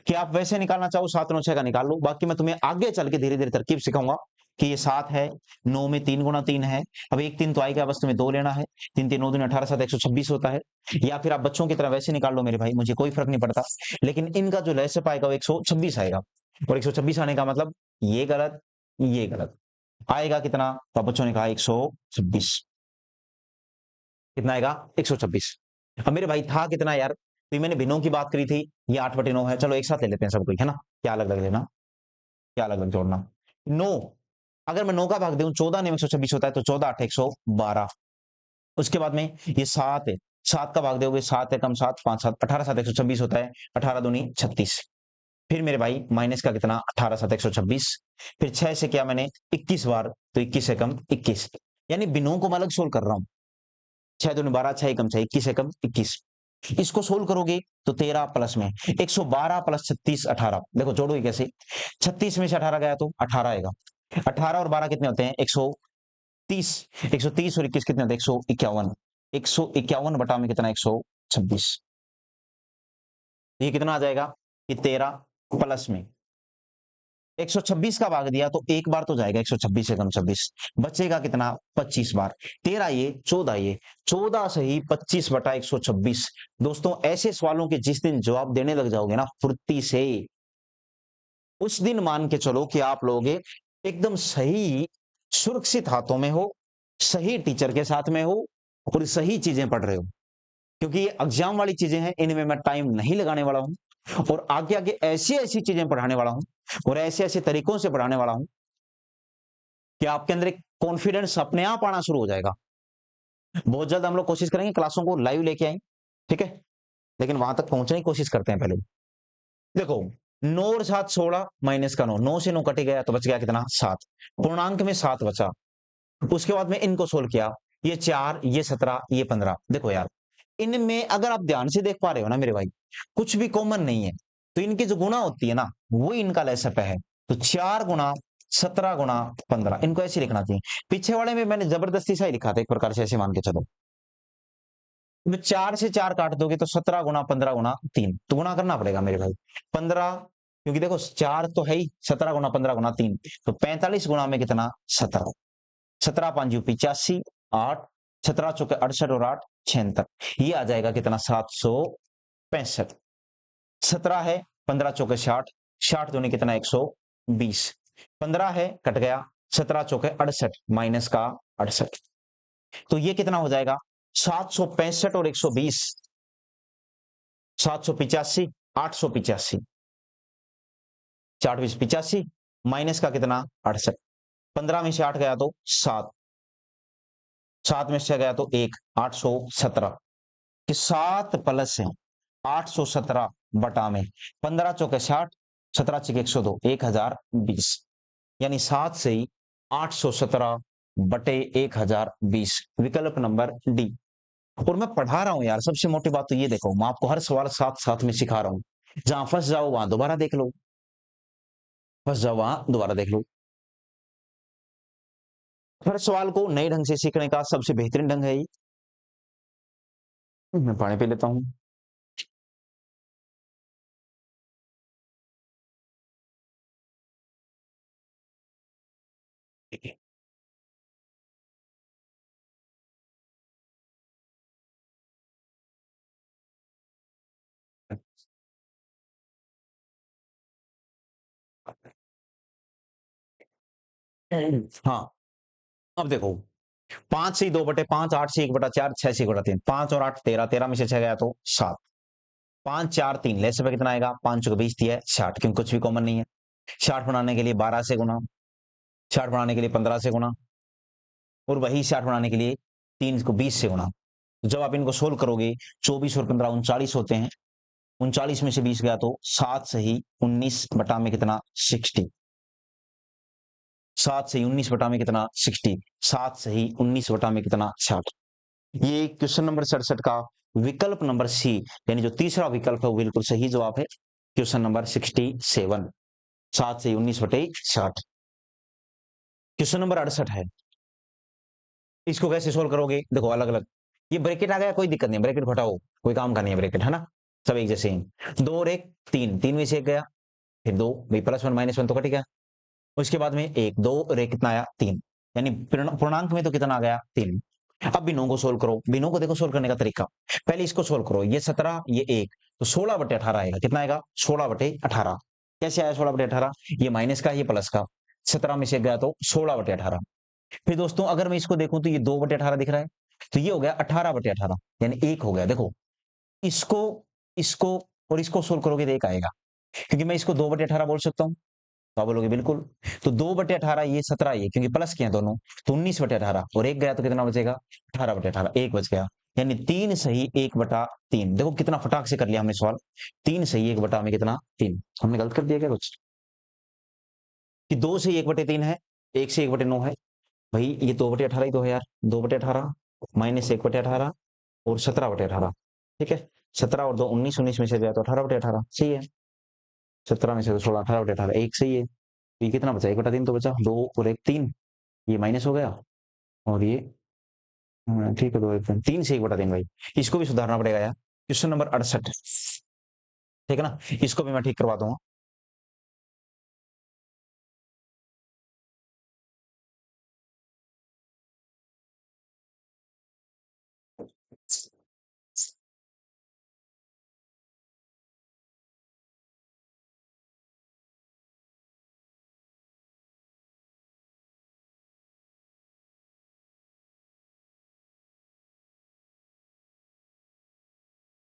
A: कि आप वैसे निकालना चाहो 7 9 6 का निकाल लो, बाकी मैं तुम्हें आगे चल के धीरे धीरे तरकीब सिखाऊंगा कि ये 7 है, 9 में 3 गुणा 3 है। अब एक 3 तो आएगा, बस तुम्हें 2 लेना है। 3 3 9 दूनी 18, 7 126 होता है। या फिर आप बच्चों की तरह वैसे निकाल लो मेरे भाई, मुझे कोई फर्क नहीं पड़ता। लेकिन इनका जो लहसे आएगा वो 126 आएगा, और 126 आने का मतलब ये गलत, ये गलत आएगा। कितना? तो बच्चों ने कहा 126। कितना आएगा? 126। अब मेरे भाई था कितना यार? तो मैंने भिन्नों की बात करी थी, ये 8/9 है। चलो एक साथ ले लेते हैं सब कोई, है ना? क्या अलग अलग लेना, क्या अलग अलग जोड़ना? 9, अगर मैं 9 का भाग दूं 14 ने 126 होता है, तो 14 8 112। उसके बाद में ये 7 है, 7 का भाग दोगे 7 है कम 7 5 7 18 7 126 होता है, 18 दूनी 36। फिर मेरे भाई माइनस का कितना? 18 7 126। फिर 6 से किया मैंने 21 बार, तो 21 से कम 21, यानी बिनों को मैं अलग सोल्व कर रहा हूं। 6 दूनी 12, 6 कम 6, 21 से कम 21। इसको सोल्व करोगे तो 13 प्लस में 112 प्लस 36 18। देखो जोड़ोगे कैसे? 36 में से 18 गया तो 18 आएगा। 18 और 12 कितने होते हैं? 130। 130 और 21 कितने होते हैं? 151। 151 बटा में कितना? 126। ये कितना आ जाएगा? ये 13 प्लस में 126 का भाग दिया तो एक बार तो जाएगा 126 से कम 26, बचेगा कितना? 25 बार। 13 ये 14 ये 14 सही 25 बटा 126। दोस्तों ऐसे सवालों के जिस दिन जवाब देने लग जाओगे ना फुर्ती से, उस दिन मान के चलो कि आप लोग एकदम सही सुरक्षित हाथों में हो, सही टीचर के साथ में हो, और सही चीजें पढ़ रहे हो। क्योंकि ये एग्जाम वाली चीजें हैं, इनमें मैं टाइम नहीं लगाने वाला हूं, और आगे आगे ऐसी ऐसी चीजें पढ़ाने वाला हूं, और ऐसे ऐसे तरीकों से पढ़ाने वाला हूं कि आपके अंदर एक कॉन्फिडेंस अपने आप आना शुरू हो जाएगा। बहुत जल्द हम लोग कोशिश करेंगे क्लासों को लाइव लेके आए, ठीक है? लेकिन वहां तक पहुंचने की कोशिश करते हैं पहले। देखो 9 और 7 16 माइनस का 9, 9 से 9 कट गया तो बच गया कितना? 7। पूर्णांक में 7 बचा। उसके बाद में इनको सोल्व किया, ये 4 ये 17 ये 15। देखो यार इनमें अगर आप ध्यान से देख पा रहे हो ना मेरे भाई, कुछ भी कॉमन नहीं है। तो इनकी जो गुणा होती है ना वो इनका लसप है। तो 4 गुणा 17 गुणा 15, इनको ऐसे लिखना चाहिए। पीछे वाले में मैंने जबरदस्ती सा ही लिखा था एक प्रकार से, ऐसे मान के चलो। 4 से 4 काट दोगे तो 17 गुणा 15 गुणा 3, तो गुणा करना पड़ेगा मेरे भाई 15, क्योंकि देखो 4 तो है ही, 17 गुणा 15 गुणा 3, तो 45 गुणा में कितना? 17। 17 5 85, 8 17 चौके 68 और 8 76, ये आ जाएगा कितना? 765। 17 है 15 चौके 60, 60 दूनी कितना? 120। 15 है कट गया, 17 चौके 68 माइनस का 68, तो ये कितना हो जाएगा? 765 और 120, 785 885, 4 85 माइनस का कितना? 68। 15 में से 8 गया तो 7, 7 में से गया तो 1, 817 कि 7 प्लस है 817 बटा में 15 चौके 60, 17 छिके 102, 1020, यानी 7 से ही 817 बटे 1020, विकल्प नंबर डी। और मैं पढ़ा रहा हूं यार, सबसे मोटी बात तो ये देखो, मैं आपको हर सवाल साथ साथ में सिखा रहा हूं। जहां फंस जाओ वहां दोबारा देख लो। बस जाओ वहां दोबारा देख लो। हर सवाल को नए ढंग से सीखने का सबसे बेहतरीन ढंग है ये। मैं पानी पी लेता हूँ। हाँ, अब देखो, 5 से 2/5, 8 से 1/4, 6 से 1/3, 5 और 8 13, 13 में से 6 गया तो 7, 5 4 3 लेस पे कितना आएगा, 5 को 20 दिया है 60, क्योंकि कुछ भी कॉमन नहीं है। 60 बनाने के लिए 12 से गुना, 60 बनाने के लिए 15 से गुना, और वही 60 बनाने के लिए 3 को 20 से गुना। तो जब आप इनको सोल्व करोगे, 24 और 15 39 होते हैं, 39 में से 20 गया तो 7 सही 19 में कितना 60, 7 सही 19 में कितना 60, 7 सही 19 में कितना 60। ये क्वेश्चन नंबर 67 का विकल्प नंबर सी, यानी जो तीसरा विकल्प है वो बिल्कुल सही जवाब है। क्वेश्चन नंबर 67, 7 से 19/60। क्वेश्चन नंबर 68 है, इसको कैसे सोल्व करोगे, देखो अलग अलग, ये ब्रैकेट आ गया कोई दिक्कत नहीं, ब्रैकेट घटाओ, कोई काम का नहीं है ब्रैकेट, है ना, सब एक जैसे ही। 2 और 1 3, 3 में से 1 गया, फिर 2 भाई, +1 -1 तो कट गया। उसके बाद में 1 2 और 1 कितना आया 3, यानी पूर्णांक में तो कितना आ गया 3। अब बिनों को सोल्व करो, बिनों को देखो सोल्व करने का तरीका, पहले इसको सोल्व करो, ये 17 ये 1, तो 16/18 आएगा, कितना आएगा 16/18। कैसे आया 16/18, ये माइनस का ये प्लस का, 17 में से गया तो 16/18। फिर दोस्तों अगर मैं इसको देखूं तो ये 2/18 दिख रहा है, तो ये हो गया 18/18, यानी 1 हो गया। देखो इसको, इसको और इसको सोल्व करोगे तो 1 आएगा, क्योंकि मैं इसको 2/18 बोल सकता हूँ, तो आप बोलोगे बिल्कुल। तो 2/18 ये 17 ये, क्योंकि प्लस किया दोनों, तो 19/18, और 1 गया तो कितना बचेगा 18/18, 1 बच गया, यानी 3 सही 1/3। देखो कितना फटाक से कर लिया हमने सवाल, 3 सही 1 में कितना 3। हमने गलत कर दिया क्या कुछ, कि 2 से 1/3 है, 1 से 1/9 है, भाई ये 2/18 ही तो है यार, 2/18 माइनस 1/18 और 17/18, ठीक है। 17 और 2 19, 19 में से गया तो 18/18, सही है। 17 में से तो 16, 18/18, 1 सही है। तो ये कितना बचा, 1/3 तो बचा, 2 और 1 3, ये माइनस हो गया, और ये ठीक है, 2 1 3 से 1/3 भाई। इसको भी सुधारना पड़ेगा यार। क्वेश्चन नंबर 68, ठीक है ना, इसको भी मैं ठीक करवा दूंगा।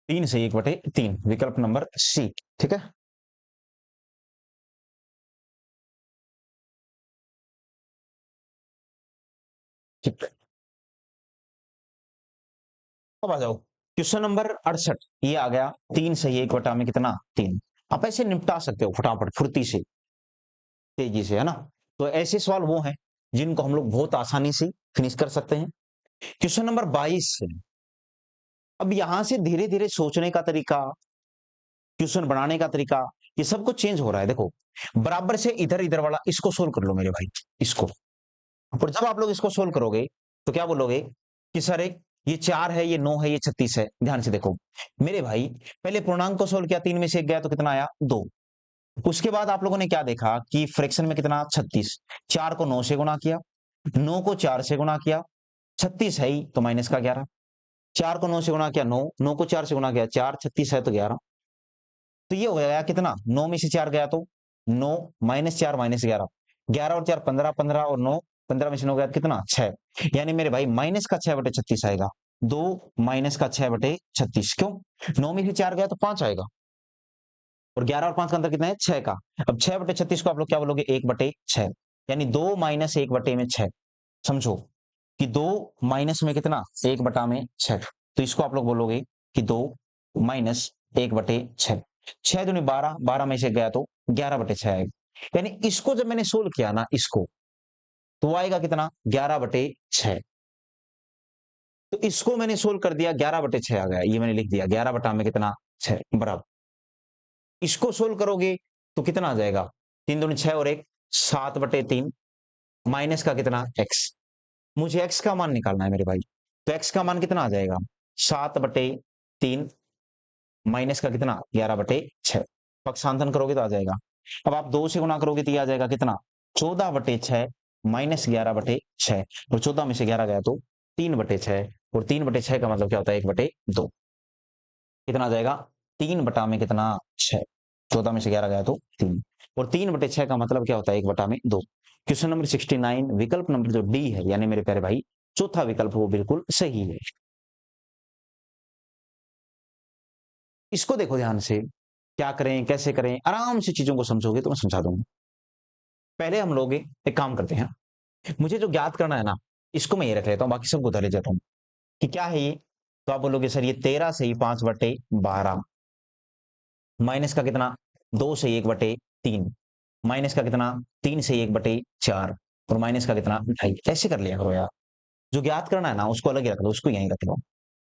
A: तीन से 1/3, विकल्प नंबर सी, ठीक है। ठीक है, अब आ जाओ क्वेश्चन नंबर 68, ये आ गया 3 सही 1 में कितना 3। आप ऐसे निपटा सकते हो फटाफट फुर्ती से, तेजी से, है ना। तो ऐसे सवाल वो हैं जिनको हम लोग बहुत आसानी से फिनिश कर सकते हैं। क्वेश्चन नंबर 22 है, अब यहां से धीरे धीरे सोचने का तरीका, क्वेश्चन बनाने का तरीका, ये सब कुछ चेंज हो रहा है। देखो बराबर से इधर इधर वाला इसको सोल्व कर लो मेरे भाई, इसको, और जब आप लोग इसको सोल्व करोगे तो क्या बोलोगे कि सर एक ये 4 है, ये 9 है, ये 36 है। ध्यान से देखो मेरे भाई, पहले पूर्णांक को सोल्व किया, 3 में से 1 गया तो कितना आया 2। उसके बाद आप लोगों ने क्या देखा कि फ्रैक्शन में कितना 36, 4 को 9 से गुणा किया, 9 को 4 से गुणा किया, 36 है ही तो माइनस का 11, 4 को 9 से गुणा किया 9, 9 को 4 से गुणा किया 4, 36 है तो 11। तो ये हो गया कितना, 9 में से 4 गया तो 9, -4 -11, 11 और 4 15, 15 और 9, 15 में से 9 गया तो कितना 6, यानी मेरे भाई माइनस का 6/36 आएगा। 2 माइनस का 6/36, क्यों, 9 में से 4 गया तो 5 आएगा, और 11 और 5 का अंतर कितना है 6 का। अब 6/36 को आप लोग क्या बोलोगे 1/6, यानी 2 माइनस 1/6, समझो कि 2 माइनस में कितना 1/6, तो इसको आप लोग बोलोगे कि 2 माइनस 1/6, 6 दूनी 12, 12 में से गया तो 11/6 आएगा। यानी इसको जब मैंने सोल्व किया ना इसको, तो आएगा कितना 11/6। तो इसको मैंने सोल्व कर दिया, 11/6 आ गया, ये मैंने लिख दिया 11 बटा में कितना 6 बराबर। इसको सोल्व करोगे तो कितना आ जाएगा 3 दूनी 6 और 1 7/3 माइनस का कितना x। मुझे x का मान निकालना है मेरे भाई, तो x का मान कितना आ जाएगा 7/3 माइनस का कितना 11/6। पक्षांतन करोगे तो आ जाएगा। अब आप 2 से गुणा करोगे तो ये आ जाएगा कितना 14/6 माइनस 11/6। और 14 में से 11 गया तो 3/6 और 3/6 का मतलब क्या होता है 1/2। कितना आ जाएगा 3 में कितना 6। 14 में से 11 गया तो 3 और 3/6 का मतलब क्या होता है 1/2। क्वेश्चन नंबर 69 विकल्प नंबर जो डी है यानी मेरे प्यारे भाई चौथा विकल्प वो बिल्कुल सही है। इसको देखो ध्यान से, क्या करें कैसे करें, आराम से चीजों को समझोगे तो मैं समझा दूंगा। पहले हम लोग एक काम करते हैं, मुझे जो ज्ञात करना है ना इसको मैं ये रख लेता हूं, बाकी सबको उधर ले जाता हूं कि क्या है ये। तो आप बोलोगे सर ये 13 से ही 5/12 माइनस का कितना 2 से 1/3 माइनस का कितना 3 से 1/4 और माइनस का कितना 2.5। ऐसे कर लिया करो यार, जो ज्ञात करना है ना उसको अलग ही रख लो, उसको यहीं रख लो।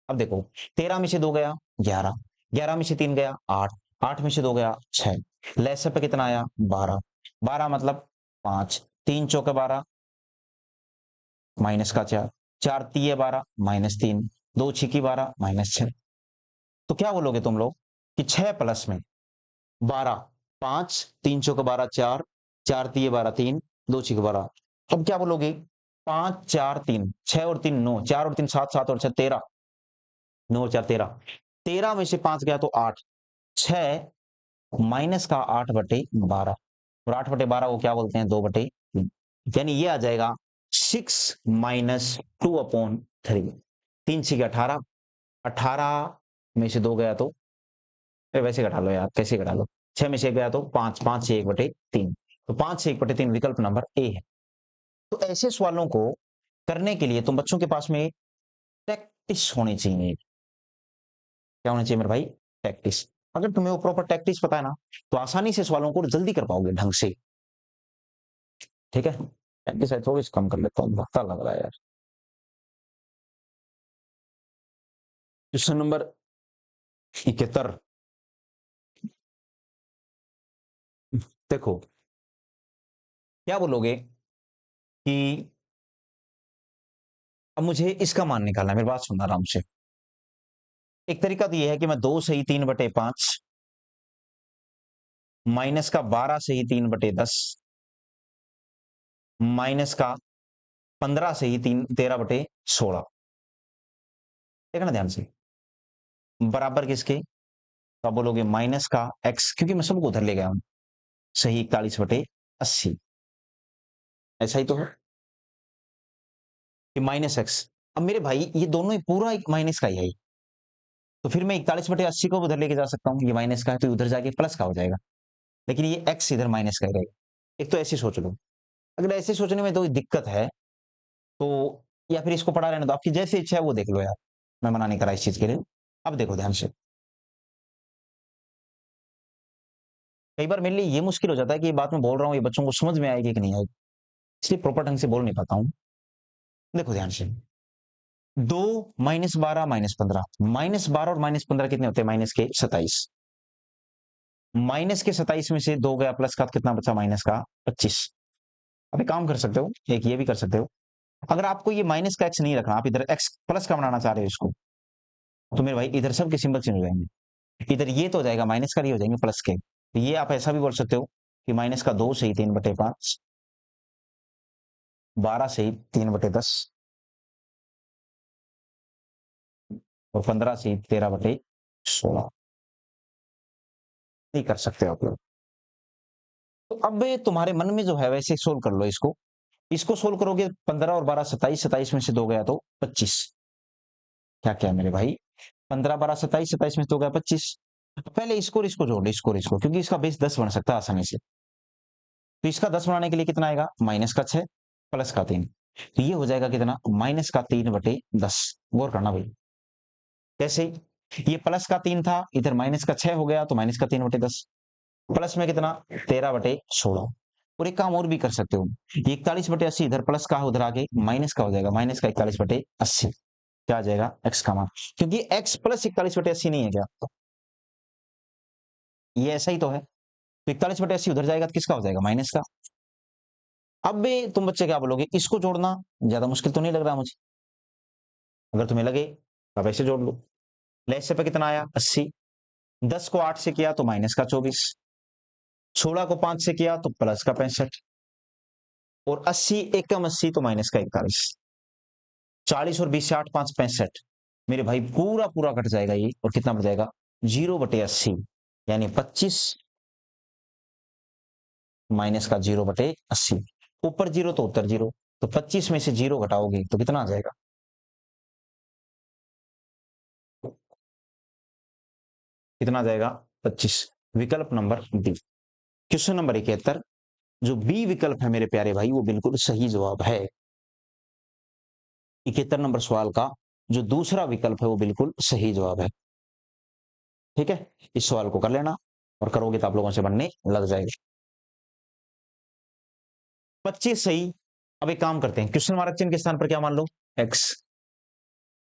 A: अब देखो 13 में से 2 गया 11, 11 में से 3 गया 8, 8 में से 2 गया 6, लहसे पे कितना आया 12, 12 मतलब 5, 3 चौके 12 माइनस का 4, 4 तिये 12 -3, 2 छिकी 12 -6। तो क्या बोलोगे तुम लोग कि 6 प्लस में 12 5, 3 चौके 12 4, 4 तिये 12 3, 2 छिके 12। अब क्या बोलोगे 5 4 3, 6 और 3 9, 4 और 3 7, 7 और 6 13, 9 और 4 13, 13 में से 5 गया तो 8, 6 माइनस का 8/12 और 8/12 को क्या बोलते हैं 2/3, यानी ये आ जाएगा 6 माइनस 2/3। 3 छीके 18, 18 में से 2 गया तो वैसे घटा लो यार, कैसे घटा लो, 6 में से 1 गया तो 5, 5 से 1/3, तो 5 से 1/3 विकल्प नंबर ए है। तो ऐसे सवालों को करने के लिए तुम बच्चों के पास में प्रैक्टिस होनी चाहिए। क्या होना चाहिए मेरे भाई प्रैक्टिस। अगर तुम्हें वो प्रॉपर प्रैक्टिस पता है ना तो आसानी से सवालों को जल्दी कर पाओगे ढंग से। ठीक है, प्रैक्टिस है थोड़ी सी कम कर लेता हूँ, भक्ता लग रहा है यार। क्वेश्चन नंबर 71 देखो, क्या बोलोगे कि अब मुझे इसका मान निकालना है, मेरी बात सुनना आराम से। एक तरीका तो ये है कि मैं 2 से ही 3/5 माइनस का 12 से ही 3/10 माइनस का 15 से ही 13/16। देखना ध्यान से, बराबर किसके, तो आप बोलोगे माइनस का x, क्योंकि मैं सबको उधर ले गया हूं, सही 41/80। ऐसा ही तो है कि -x। अब मेरे भाई ये दोनों ही पूरा एक माइनस का ही है, तो फिर मैं 41/80 को उधर लेके जा सकता हूँ, ये माइनस का है तो उधर जाके प्लस का हो जाएगा, लेकिन ये x इधर माइनस का ही रहेगा। एक तो ऐसे सोच लो, अगर ऐसे सोचने में तो दिक्कत है तो या फिर इसको पढ़ा रहने दो, आपकी जैसी इच्छा है वो देख लो यार, मैं मना नहीं करा इस चीज के लिए। अब देखो ध्यान से, कई बार मेरे लिए ये मुश्किल हो जाता है कि ये बात मैं बोल रहा हूँ ये बच्चों को समझ में आएगी कि नहीं आएगी, इसलिए प्रॉपर ढंग से बोल नहीं पाता हूँ। देखो ध्यान से, 2 -12 -15, -12 और -15 कितने होते हैं -27, -27 में से 2 गया प्लस का कितना बचा -25। अब एक काम कर सकते हो, एक ये भी कर सकते हो, अगर आपको ये माइनस का x नहीं रखना, आप इधर x प्लस का बनाना चाह रहे हो इसको, तो मेरे भाई इधर सब के सिंबल चेंज हो जाएंगे, इधर ये तो हो जाएगा माइनस का, ये हो जाएंगे प्लस के। तो ये आप ऐसा भी बोल सकते हो कि माइनस का 2 से ही 3/5, 12 से ही 3/10 और 15 से ही 13/16। नहीं कर सकते हो आप लोग। तो अब तुम्हारे मन में जो है वैसे सोल्व कर लो इसको, इसको सोल्व करोगे 15 और 12 27, 27 में से 2 गया तो 25। क्या क्या मेरे भाई 15 12 27, 27 में से 2 गया 25। पहले इसको और इसको जोड़ लो, इसको और इसको, क्योंकि इसका बेस 10 बन सकता है आसानी से। तो इसका 10 बनाने के लिए कितना आएगा माइनस का 6 प्लस का 3, तो ये हो जाएगा कितना माइनस का 3/10। गौर करना भाई कैसे, ये प्लस का 3 था, इधर माइनस का 6 हो गया तो माइनस का 3/10, प्लस में कितना 13/16। और एक काम और भी कर सकते हो, ये 41/80 इधर प्लस का उधर आगे माइनस का हो जाएगा, माइनस का 41/80। क्या आ जाएगा x का मान, क्योंकि x प्लस 41/80 नहीं है क्या, ये ऐसा ही तो है। तो 41/80 उधर जाएगा तो किसका हो जाएगा, माइनस का। अब भी तुम बच्चे क्या बोलोगे, इसको जोड़ना ज्यादा मुश्किल तो नहीं लग रहा मुझे, अगर तुम्हें लगे तो आप ऐसे जोड़ लो। लेस से पे कितना आया 80, 10 को 8 से किया तो माइनस का 24, 16 को 5 से किया तो प्लस का 65, और 80 एकम 80 तो माइनस का 41, 40 और 20 से 8 5 65, मेरे भाई पूरा पूरा कट जाएगा ये, और कितना बच जाएगा 0/80, यानी 25 माइनस का 0/80, ऊपर 0 तो उत्तर 0, तो 25 में से 0 घटाओगे तो कितना आ जाएगा, कितना आ जाएगा 25। विकल्प नंबर डी। क्वेश्चन नंबर 71, जो बी विकल्प है मेरे प्यारे भाई वो बिल्कुल सही जवाब है। 71 नंबर सवाल का जो दूसरा विकल्प है वो बिल्कुल सही जवाब है। ठीक है, इस सवाल को कर लेना, और करोगे तो आप लोगों से बनने लग जाएगा। 25 सही। अब एक काम करते हैं, क्वेश्चन मार्क चिन्ह के स्थान पर क्या मान लो, एक्स।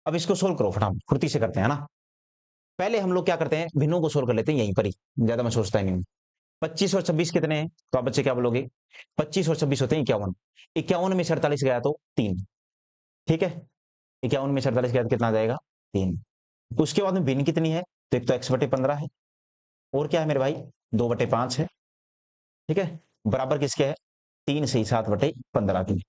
A: अब इसको सोल्व करो फटाफट, फुर्ती से करते हैं ना। पहले हम लोग क्या करते हैं, भिन्नों को सोल्व कर लेते हैं यहीं पर ही, ज्यादा मैं सोचता ही नहीं हूं। 25 और 26 कितने हैं, तो आप बच्चे क्या बोलोगे, 25 और 26 होते हैं 51, 51 में से 48 गया तो 3। ठीक है, 51 में से 48 गया तो कितना आ जाएगा 3। उसके बाद में भिन्न कितनी है, तो एक तो x/15 है, और क्या है मेरे भाई 2/5 है। ठीक है, बराबर किसके है, 3 से 7/15 की।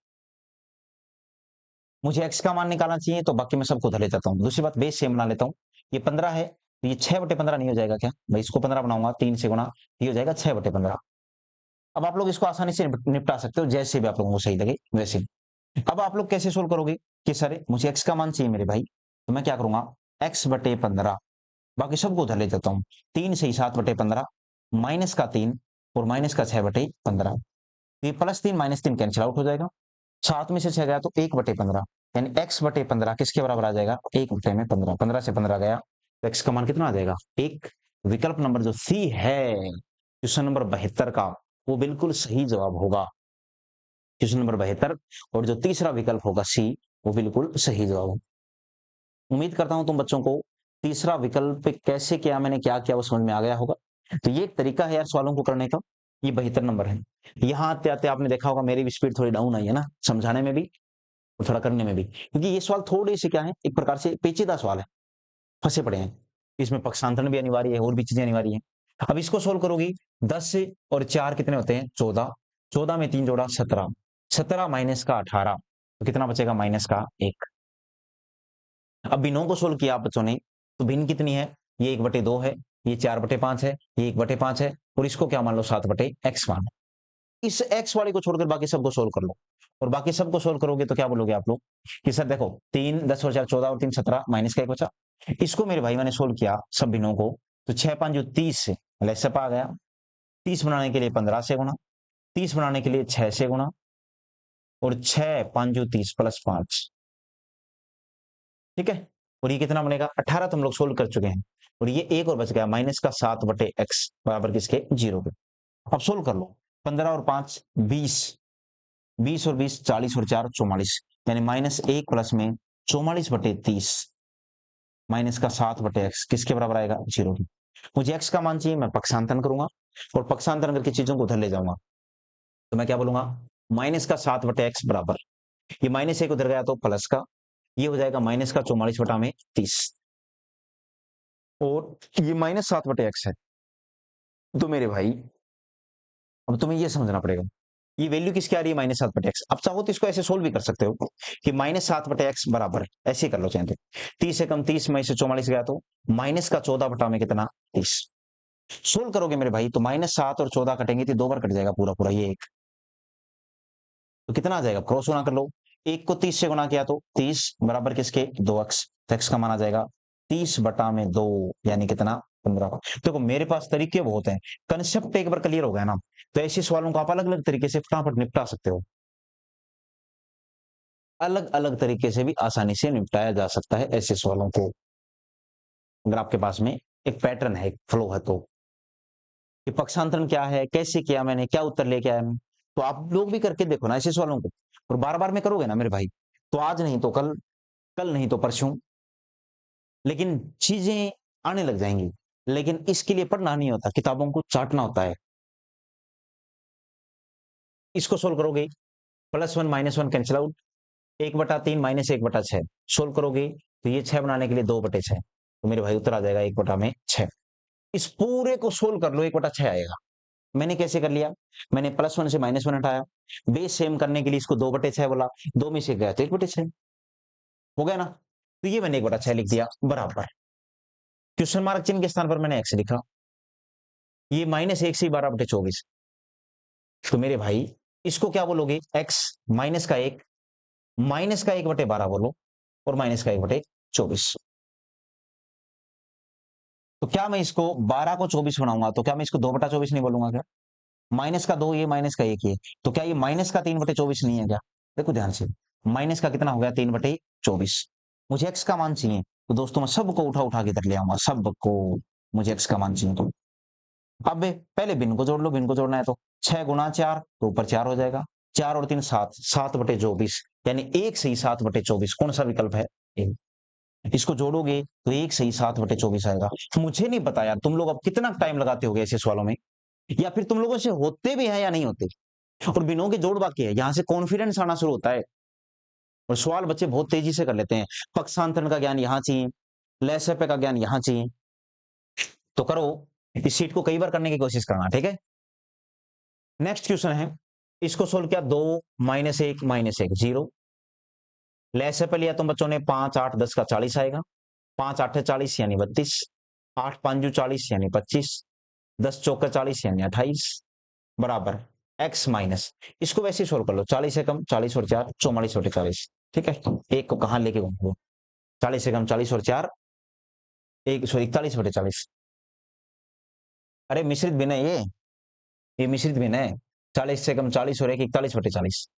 A: मुझे x का मान निकालना चाहिए, तो बाकी मैं सबको उधर ले जाता हूँ। दूसरी बात बेस सेम बना लेता हूँ, ये 15 है तो ये 6/15 नहीं हो जाएगा क्या भाई, इसको 15 बनाऊंगा 3 से गुना, ये हो जाएगा 6/15। अब आप लोग इसको आसानी से निपटा सकते हो, जैसे भी आप लोगों को सही लगे वैसे। अब आप लोग कैसे सोल्व करोगे कि सर मुझे x का मान चाहिए मेरे भाई, तो मैं क्या करूंगा, x/15, बाकी सबको उधर ले जाता हूँ, 3 से 7/15, माइनस का 3 और माइनस का 6/15, ये +3 -3 कैंसिल आउट हो जाएगा, 7 में से 6 गया तो 1/15, यानी x/15 किसके बराबर आ जाएगा, 1/15, 15 से 15 गया तो x का मान कितना आ जाएगा 1। विकल्प नंबर जो सी है क्वेश्चन नंबर 72 का, वो बिल्कुल सही जवाब होगा, क्वेश्चन नंबर 72, और जो तीसरा विकल्प होगा सी, वो बिल्कुल सही जवाब होगा। उम्मीद करता हूं तुम बच्चों को तीसरा विकल्प कैसे किया, मैंने क्या किया वो समझ में आ गया होगा। तो ये एक तरीका है यार सवालों को करने का। ये 72 नंबर है। यहाँ आते आते आपने देखा होगा मेरी भी स्पीड थोड़ी डाउन आई है ना, समझाने में भी और थोड़ा करने में भी, क्योंकि ये सवाल थोड़े से क्या है, एक प्रकार से पेचीदा सवाल है, फंसे पड़े हैं इसमें, पक्षांतरण भी अनिवार्य है और भी चीजें अनिवार्य है। अब इसको सोल्व करोगी, 10 से और 4 कितने होते हैं 14, 14 में 3 जोड़ा 17, 17 माइनस का 18, तो कितना बचेगा माइनस का 1। अब भिन्नों को सोल्व किया आप बच्चों ने, तो भिन्न कितनी है, ये 1/2 है, ये 4/5 है, ये 1/5 है, और इसको क्या मान लो 7/x मान लो। इस x वाले को छोड़कर बाकी सबको सोल्व कर लो, और बाकी सबको सोल्व करोगे तो क्या बोलोगे आप लोग कि सर देखो 3 10 और 4 14 और 3 17 माइनस का 1 बचा। इसको मेरे भाई मैंने सोल्व किया सब भिन्नों को, तो 6 5 जो 30 से लैसअप आ गया, 30 बनाने के लिए 15 से गुना, 30 बनाने के लिए 6 से गुना, और 6 5 जो 30 +5। ठीक है, और ये कितना बनेगा 18, तुम लोग सोल्व कर चुके हैं, और ये एक और बच गया माइनस का 7/x बराबर किसके 0 के। अब सोल्व कर लो, 15 और 5 20, 20 और 20 40 और 4 44, यानी -1 प्लस में 44/30 माइनस का 7/x किसके बराबर आएगा 0 के। मुझे x का मान चाहिए, मैं पक्षांतरण करूंगा, और पक्षांतरण करके चीजों को उधर ले जाऊंगा, तो मैं क्या बोलूंगा, माइनस का 7/x बराबर, ये -1 उधर गया तो प्लस का, ये हो जाएगा माइनस का 44/30, और ये -7/x है। तो मेरे भाई अब तुम्हें ये समझना पड़ेगा, ये वैल्यू किसकी आ रही है -7/x। अब चाहो तो इसको ऐसे सोल्व भी कर सकते हो कि -7/x बराबर, ऐसे कर लो चाहे तो, 30 से कम 30 में से 44 गया तो माइनस का 14 बटा में कितना 30। सोल्व करोगे मेरे भाई तो -7 और 14 कटेंगे तो 2 बार कट जाएगा पूरा पूरा ये एक, तो कितना आ जाएगा, क्रॉस गुना कर लो, एक को 30 से गुना किया तो 30 बराबर किसके 2x, तो x का मान आ जाएगा 30/2, यानी कितना 15। देखो मेरे पास तरीके बहुत हैं, कंसेप्ट एक बार क्लियर हो गया ना, तो ऐसे सवालों को आप अलग अलग तरीके से फटाफट निपटा सकते हो, अलग अलग तरीके से भी आसानी से निपटाया जा सकता है ऐसे सवालों को, अगर आपके पास में एक पैटर्न है, एक फ्लो है, तो कि पक्षांतरण क्या है, कैसे किया मैंने, क्या उत्तर लेके आया मैं, तो आप लोग भी करके देखो ना ऐसे सवालों को, और बार बार में करोगे ना मेरे भाई, तो आज नहीं तो कल, कल नहीं तो परसों, लेकिन चीजें आने लग जाएंगी। लेकिन इसके लिए पढ़ना नहीं होता, किताबों को चाटना होता है, इसको सोल्व करोगे +1 -1 कैंसिल आउट, 1/3 - 1/6 सोल्व करोगे तो ये 6 बनाने के लिए 2/6, तो मेरे भाई उत्तर आ जाएगा 1/6। इस पूरे को सोल्व कर लो, 1/6 आएगा। मैंने कैसे कर लिया, मैंने +1 से -1 हटाया, बेस सेम करने के लिए इसको 2/6 बोला, 2 में से गया तो 1/6 हो गया ना। तो ये मैंने 1/6 लिख दिया बराबर, क्वेश्चन मार्क चिन्ह के स्थान पर मैंने x लिखा, ये -1 से 12/24, तो मेरे भाई इसको क्या बोलोगे, x माइनस का 1 -1/12 बोलो और -1/24। तो क्या मैं इसको 12 को 24 बनाऊंगा तो क्या मैं इसको 2/24 नहीं बोलूंगा क्या, माइनस का 2 ये माइनस का 1 ये, तो क्या ये माइनस का 3/24 नहीं है क्या। देखो ध्यान से, माइनस का कितना हो गया 3/24, मुझे x का मान चाहिए, तो दोस्तों मैं सबको उठा उठा के इधर ले आऊंगा, सबको मुझे x का मान चाहिए। तो अब पहले भिन्न को जोड़ लो, भिन्न को जोड़ना है तो 6 गुना 4 तो ऊपर 4 हो जाएगा, 4 और 3 7, 7/24 यानी 1 से ही 7/24, कौन सा विकल्प है ए। इसको जोड़ोगे तो 1 से ही 7/24 आएगा। मुझे नहीं पता यार तुम लोग अब कितना टाइम लगाते होगे ऐसे सवालों में, या फिर तुम लोगों से होते भी हैं या नहीं होते, और बिनों के जोड़ बाकी है, यहां से कॉन्फिडेंस आना शुरू होता है और सवाल बच्चे बहुत तेजी से कर लेते हैं। पक्षांतरण का ज्ञान यहां चाहिए, लैसपे का ज्ञान यहां चाहिए, तो करो, इस शीट को कई बार करने की कोशिश करना, ठीक है। नेक्स्ट क्वेश्चन है, इसको सोल्व किया, 2 -1 -1 0, लैसपे लिया तुम बच्चों ने 5 8 10 का 40 आएगा, 5 8 40 यानी 32, 8 5 40 यानी 25, 10 चौका 40 यानी 28 बराबर x माइनस, इसको वैसे सोल्व कर लो, 40 से कम 40 और 4 44/40, ठीक है। एक को कहां लेके घूमो, 40 से कम 40 और 4 एक, सॉरी 41/40, अरे मिश्रित भिन्न है ये मिश्रित भिन्न है, 40 से कम 40 और 1 41/40,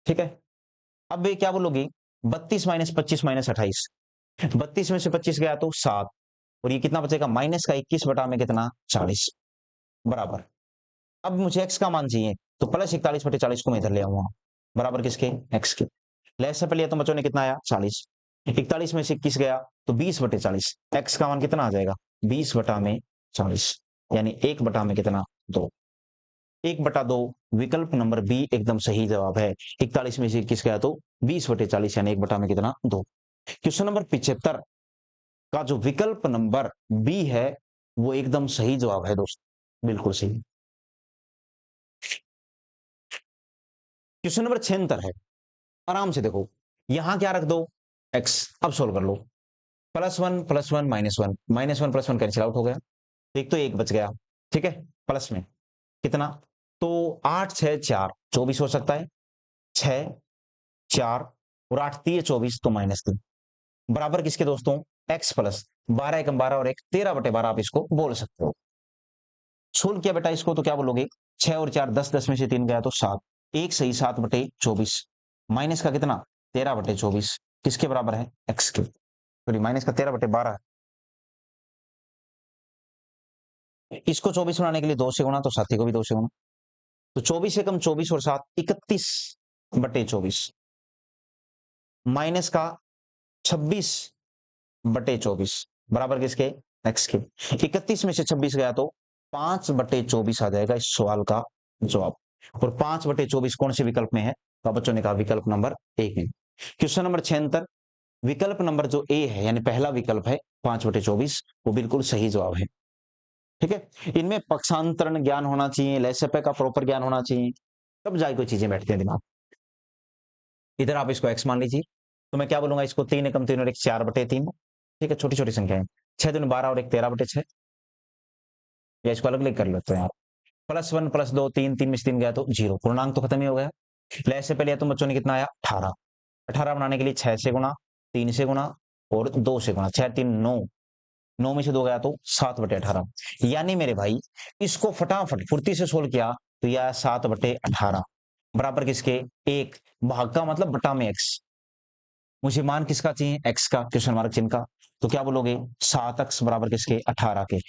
A: ठीक है। अब ये क्या बोलोगे, 32 - 25 - 28, 32 में से 25 गया तो 7, और ये कितना बचेगा माइनस का 21 बटा में कितना 40 बराबर। अब मुझे x का मान चाहिए तो +41/40 को मैं इधर ले आऊंगा, बराबर किसके x के, लेस से पहले तो बच्चों ने कितना आया 40, 41 में से 21 गया तो 20/40, x का मान कितना आ जाएगा 20/40, यानी 1 बटा में कितना 2, 1/2 विकल्प नंबर बी एकदम सही जवाब है। 41 में से 21 गया तो 20/40 यानी 1 बटा में कितना 2। क्वेश्चन नंबर 75 का जो विकल्प नंबर बी है वो एकदम सही जवाब है दोस्तों, बिल्कुल सही। क्वेश्चन नंबर 76 है, आराम से देखो, यहां क्या रख दो x, अब सोल्व कर लो, +1 +1 -1 -1 +1 कैंसिल आउट हो गया, एक तो एक बच गया, ठीक है, प्लस में कितना, तो 8 6 4 24 हो सकता है, 6 4 और 8 3 24 तो -3 बराबर किसके दोस्तों x प्लस 12 1 12 और 1 13/12 आप इसको बोल सकते हो। सोल्व किया बेटा इसको तो क्या बोलोगे, 6 और 4 10, 10 में से 3 गया तो 7, 1 सही 7/24 माइनस का कितना 13/24 किसके बराबर है x के, सॉरी माइनस का 13/12, इसको 24 बनाने के लिए 2 से गुणा तो साथी को भी 2 से गुणा, तो 24 से कम 24 और 7 31/24 माइनस का 26/24 बराबर किसके x के, 31 में से 26 गया तो 5/24 आ जाएगा इस सवाल का जवाब, और 5/24 कौन से विकल्प में है, तो बच्चों ने कहा विकल्प नंबर 1 में। क्वेश्चन नंबर 76 विकल्प नंबर जो ए है यानी पहला विकल्प है 5/24 वो बिल्कुल सही जवाब है, ठीक है। इनमें पक्षांतरण ज्ञान होना चाहिए, लैसपे का प्रॉपर ज्ञान होना चाहिए, तब जाए कोई चीजें बैठती हैं दिमाग। इधर आप इसको x मान लीजिए, तो मैं क्या बोलूंगा इसको 3 एकम 3 और 1 4/3, ठीक है, छोटी छोटी संख्या है, 6 दूनी 12 और 1 13/6, या इसको अलग अलग कर लेते हैं आप, +1 +2 3 3 में से 3 गया तो 0, पूर्णांक तो खत्म ही हो गया। लैस से पहले तुम बच्चों ने कितना आया 18, 18 बनाने के लिए 6 से गुणा 3 से गुणा और 2 से गुणा, 6 3 9, 9 में से 2 गया तो 7/18, यानी मेरे भाई इसको फटाफट फुर्ती से सोल्व किया तो यह 7/18 बराबर किसके 1, भाग का मतलब बटा में x, मुझे मान किसका चाहिए x का, क्वेश्चन मार्क चिन्ह का, तो क्या बोलोगे 7x बराबर किसके 18 के,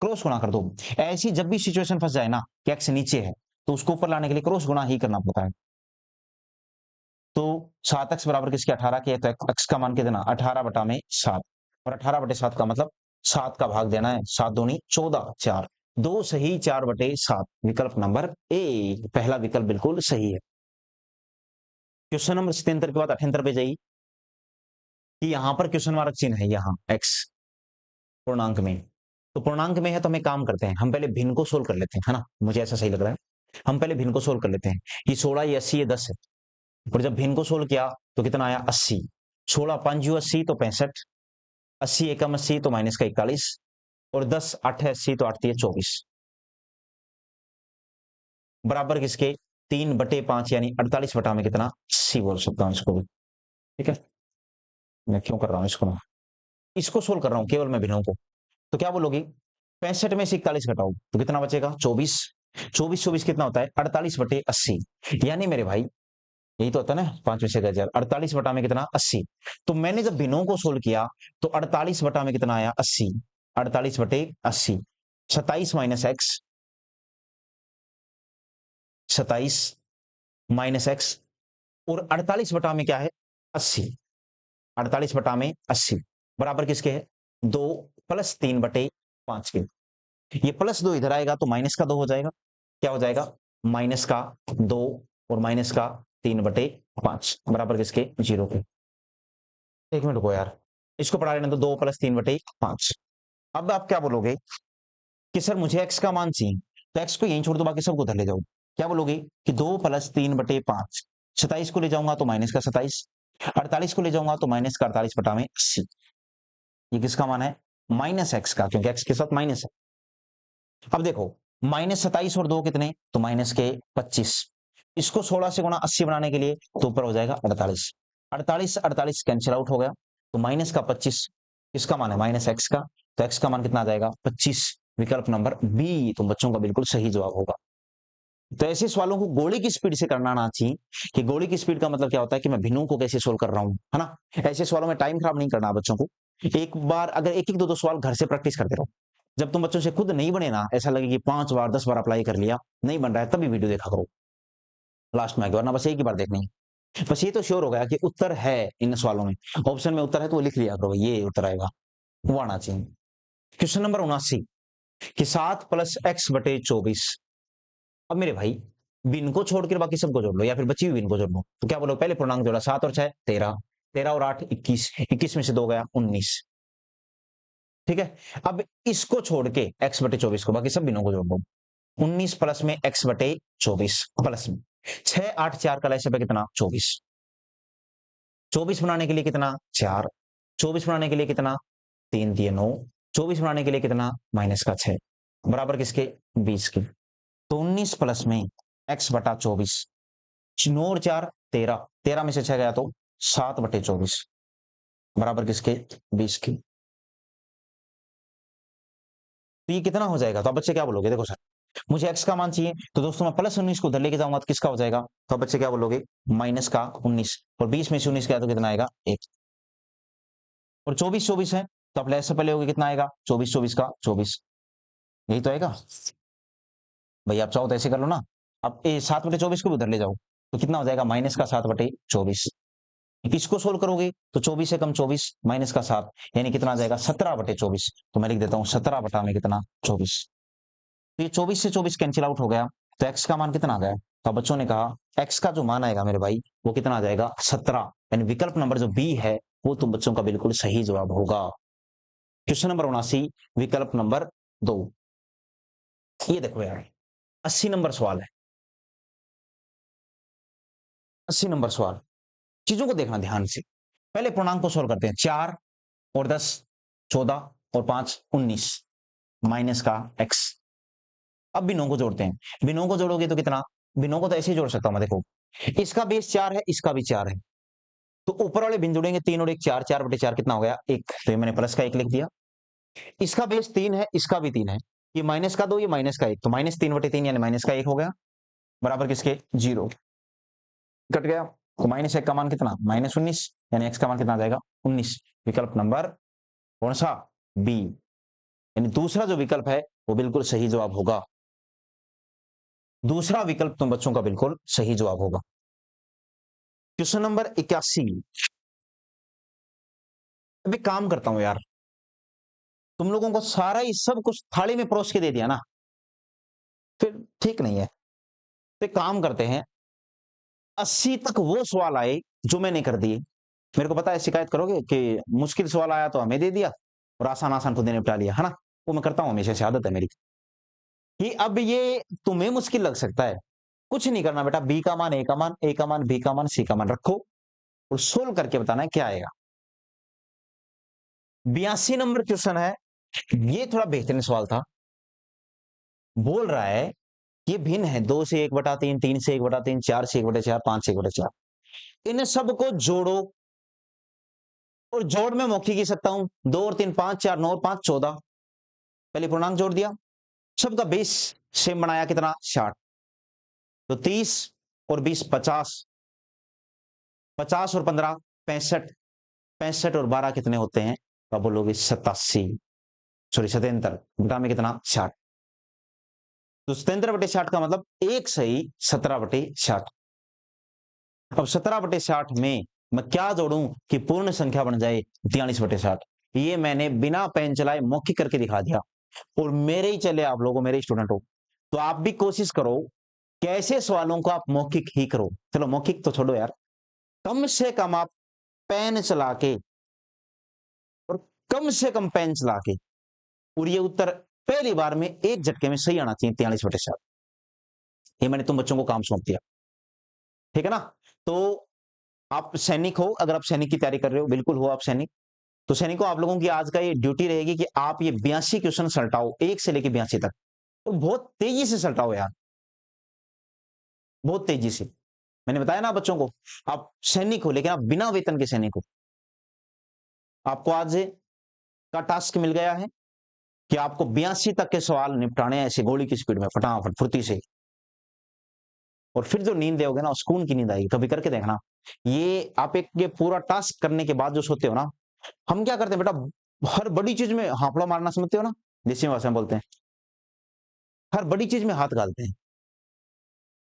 A: क्रॉस गुणा कर दो। ऐसी जब भी सिचुएशन फंस जाए ना कि x नीचे है तो उसको ऊपर लाने के लिए क्रॉस गुणा ही करना पड़ता है, तो 7x बराबर किसके 18 के, तो x का मान कितना 18/7, और 18/7 का मतलब 7 का भाग देना है, 7 दूनी 14 4, 2 सही 4/7, विकल्प नंबर ए, पहला विकल्प बिल्कुल सही है। क्वेश्चन नंबर 77 के बाद 78 पे जाइए कि यहां पर क्वेश्चन मार्क चिन्ह है, यहां x पूर्णांक में, तो पूर्णांक में है तो हमें काम करते हैं, हम पहले भिन्न को सोल्व कर लेते हैं, है ना, मुझे ऐसा सही लग रहा है। हम पहले भिन्न को सोल्व कर लेते हैं। ये 16, ये 80, ये 10 है, और जब भिन्न को सोल्व किया तो कितना आया 80। 16 5 80 तो 65, 80 एकम 80 तो माइनस का 41, और 10 8 है 80 तो 8 24, बराबर किसके 3/5 यानी 48 बटा में कितना 80 बोल सकता हूं इसको भी। ठीक है, मैं क्यों कर रहा हूं इसको, इसको सोल्व कर रहा हूं केवल मैं भिन्नों को। तो क्या बोलोगे 65 में से 41 घटाओ तो कितना बचेगा 24, 24 24 कितना होता है 48/80, यानी मेरे भाई यही तो होता है ना, 5 में से 1000, 48 बटा में कितना 80। तो मैंने जब भिन्नों को सोल्व किया तो 48 बटा में कितना आया 80, 48/80, 27 माइनस एक्स, 27 माइनस एक्स, और 48 बटा में क्या है 80, 48 बटा में 80 बराबर किसके है 2 प्लस 3/5 के। ये प्लस 2 इधर आएगा तो माइनस का 2 हो जाएगा, क्या हो जाएगा माइनस का 2 और माइनस का 3/5 बराबर किसके 0 के। एक मिनट रुको यार, इसको पढ़ा लेना, तो 2 प्लस 3/5। अब आप क्या बोलोगे कि सर मुझे एक्स का मान चाहिए, तो एक्स को यहीं छोड़ दो, बाकी सबको उधर ले जाओ। क्या बोलोगे कि 2 प्लस 3/5, 27 को ले जाऊंगा तो माइनस का 27, 48 को ले जाऊंगा तो माइनस का 48 बटा में 80। ये किसका मान है माइनस एक्स का, क्योंकि एक्स के साथ माइनस है। अब देखो -27 और 2 कितने, तो माइनस के 25, इसको 16 से गुणा 80 बनाने के लिए तो ऊपर हो जाएगा 48, 48 48 कैंसिल आउट हो गया, तो माइनस का 25 इसका मान है माइनस एक्स का, तो एक्स का मान कितना आ जाएगा 25, विकल्प नंबर बी तुम बच्चों का बिल्कुल सही जवाब होगा। तो ऐसे सवालों को गोले की स्पीड से करना आना चाहिए, कि गोले की स्पीड का मतलब क्या होता है कि मैं भिन्नों को कैसे सोल्व कर रहा हूं, है ना। ऐसे सवालों में टाइम खराब नहीं करना बच्चों को, एक बार अगर एक एक दो दो सवाल घर से प्रैक्टिस करते रहो, जब तुम बच्चों से खुद नहीं बने ना, ऐसा लगे कि 5 बार 10 बार अप्लाई कर लिया नहीं बन रहा है, तभी वीडियो देखा करो लास्ट में आके, वरना बस एक ही बार देखनी है। बस ये तो श्योर हो गया कि उत्तर है इन सवालों में, ऑप्शन में उत्तर है तो वो लिख लिया करो, ये उत्तर आएगा, वो आना चाहिए। क्वेश्चन नंबर 79 कि 7 प्लस एक्स बटे 24। अब मेरे भाई बिन को छोड़कर बाकी सबको जोड़ लो, या फिर बची हुई बिन को जोड़ लो, तो क्या बोलो पहले पूर्णांक जोड़ा, 7 और 6 13, 13 और 8 21, 21 में से 2 गया 19। ठीक है, अब इसको छोड़ के x बटे 24 को बाकी सब बिनों को जोड़ दो, 19 प्लस में x बटे 24 प्लस में 6 8 4 का लैसे पे कितना 24, 24 बनाने के लिए कितना 4, 24 बनाने के लिए कितना 3 दिए 9, 24 बनाने के लिए कितना माइनस का 6 बराबर किसके 20 के। तो 19 प्लस में x बटा 24, 9 और 4 13, 13 में से 6 गया तो 7 बटे 24 बराबर किसके 20 के। तो ये कितना हो जाएगा, तो अब बच्चे क्या बोलोगे, देखो सर मुझे x का मान चाहिए, तो दोस्तों मैं प्लस 19 को उधर लेके जाऊंगा तो किसका हो जाएगा, तो बच्चे क्या बोलोगे माइनस का 19, और 20 में से 19 गया तो कितना आएगा 1, और 24 24 है तो अब लेस से पहले होगा कितना आएगा 24 24 का 24, यही तो आएगा। भैया आप चाहो तो ऐसे कर लो ना, अब 7/24 को भी उधर ले जाओ तो कितना हो जाएगा माइनस का 7/24, इसको सोल्व करोगे तो 24 से कम 24 माइनस का 7 यानी कितना आ जाएगा 17/24, तो मैं लिख देता हूं 17 बटा में कितना 24। तो ये 24 से 24 कैंसिल आउट हो गया, तो x का मान कितना आ गया, तो बच्चों ने कहा x का जो मान आएगा मेरे भाई वो कितना आ जाएगा 17, यानी विकल्प नंबर जो बी है वो तुम बच्चों का बिल्कुल सही जवाब होगा। क्वेश्चन नंबर 79 विकल्प नंबर 2। ये देखो यार 80 नंबर सवाल है, 80 नंबर सवाल, चीजों को देखना ध्यान से। पहले पूर्णांक को सोल्व करते हैं, 4 और 10 14 और 5 19 माइनस का x। अब बिनों को जोड़ते हैं, बिनों को जोड़ोगे तो कितना, बिनों को तो ऐसे ही जोड़ सकता हूं मैं, देखो इसका बेस 4 है इसका भी 4 है, तो ऊपर वाले बिन जोड़ेंगे 3 और 1 4, 4/4 कितना हो गया 1, तो ये मैंने प्लस का 1 लिख दिया। इसका बेस 3 है इसका भी 3 है, ये माइनस का 2 ये माइनस का 1, तो -3/3 यानी माइनस का 1 हो गया बराबर किसके 0, कट गया। तो -1 का मान कितना -19, यानी x का मान कितना आ जाएगा 19, विकल्प नंबर कौन सा बी, यानी दूसरा जो विकल्प है वो बिल्कुल सही जवाब होगा, दूसरा विकल्प तुम बच्चों का बिल्कुल सही जवाब होगा। क्वेश्चन नंबर 81, अभी काम करता हूं यार, तुम लोगों को सारा ही सब कुछ थाली में परोस के दे दिया ना, फिर ठीक नहीं है। तो एक काम करते हैं, 80 तक वो सवाल आए जो मैंने कर दिए। मेरे को पता है शिकायत करोगे कि मुश्किल सवाल आया तो हमें दे दिया और आसान-आसान खुद ही निपटा लिया, है ना? वो मैं करता हूँ हमेशा से, आदत है मेरी। कि अब ये तुम्हें मुश्किल लग सकता है। कुछ नहीं करना बेटा, बी का मान, ए का मान, ए का मान, बी का मान, सी का मान रखो और सोल्व करके बताना है क्या आएगा। 82 नंबर क्वेश्चन है। ये थोड़ा बेहतरीन सवाल था। बोल रहा है ये भिन्न है 2 से 1/3, 3 से 1/3, 4 से 1/4, 5 से 1/4। इन सबको जोड़ो और जोड़ में मौखिक ही सकता हूं। 2 और 3 5, 4 9 और 5 14। पहले पूर्णांक जोड़ दिया, सबका 20 सेम बनाया, कितना 60। तो 30 और 20 50, 50 और 15 65, 65 और 12 कितने होते हैं? तो आप बोलोगे 87, सॉरी 77, गुणा में कितना 60। तो 77/60 का मतलब एक सही 17/60। अब 17/60 में मैं क्या जोड़ूं कि पूर्ण संख्या बन जाए 43/60। ये मैंने बिना पेन चलाए मौखिक करके दिखा दिया और मेरे ही चले आप लोगों, मेरे स्टूडेंट हो तो आप भी कोशिश करो कैसे सवालों को आप मौखिक ही करो। चलो मौखिक तो छोड़ो यार, कम से कम आप पेन चला के और कम से कम पेन चला के और ये उत्तर पहली बार में एक झटके में सही आना चाहिए 43/60। ये मैंने तुम बच्चों को काम सौंप दिया, ठीक है ना? तो आप सैनिक हो, अगर आप सैनिक की तैयारी कर रहे हो, बिल्कुल हो आप सैनिक। तो सैनिकों आप लोगों की आज का ये ड्यूटी रहेगी कि आप ये 82 क्वेश्चन सलटाओ, 1 से लेके 82 तक। तो बहुत तेजी से सलटाओ यार, बहुत तेजी से। मैंने बताया ना बच्चों को, आप सैनिक हो लेकिन आप बिना वेतन के सैनिक हो। आपको आज का टास्क मिल गया है कि आपको 82 तक के सवाल निपटाने हैं ऐसे गोली की स्पीड में, फटाफट फुर्ती से। और फिर जो नींद दोगे ना, सुकून की नींद आएगी, कभी करके देखना। ये आप एक ये पूरा टास्क करने के बाद जो सोते हो ना, हम क्या करते हैं बेटा, हर बड़ी चीज में हाफड़ा मारना समझते हो ना, देसी भाषा में बोलते हैं, हर बड़ी चीज में हाथ डालते हैं,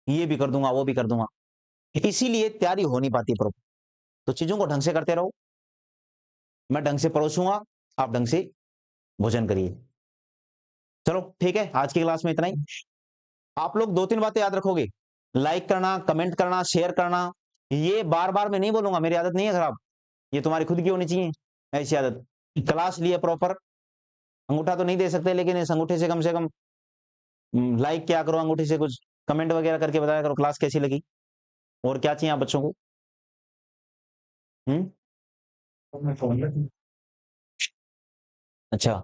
A: ये भी कर दूंगा वो भी कर दूंगा, इसीलिए तैयारी हो नहीं पाती प्रॉपर। तो चीजों को ढंग से करते रहो, मैं ढंग से परोसूंगा, आप ढंग से भोजन करिए। चलो ठीक है, आज की क्लास में इतना ही। आप लोग 2-3 बातें याद रखोगे, लाइक करना, कमेंट करना, शेयर करना। ये बार बार मैं नहीं बोलूंगा, मेरी आदत नहीं है खराब, ये तुम्हारी खुद की होनी चाहिए ऐसी आदत। क्लास लिए प्रॉपर, अंगूठा तो नहीं दे सकते लेकिन इस अंगूठे से कम लाइक क्या करो, अंगूठे से कुछ कमेंट वगैरह करके बताया करो क्लास कैसी लगी। और क्या चाहिए आप बच्चों को? हम्म, अच्छा,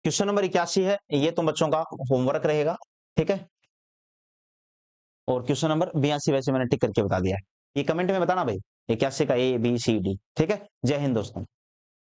A: क्वेश्चन नंबर 81 है, ये तुम बच्चों का होमवर्क रहेगा, ठीक है? और क्वेश्चन नंबर 82 वैसे मैंने टिक करके बता दिया है। ये कमेंट में बताना भाई, 81 का A B C D, ठीक है? जय हिंद दोस्तों।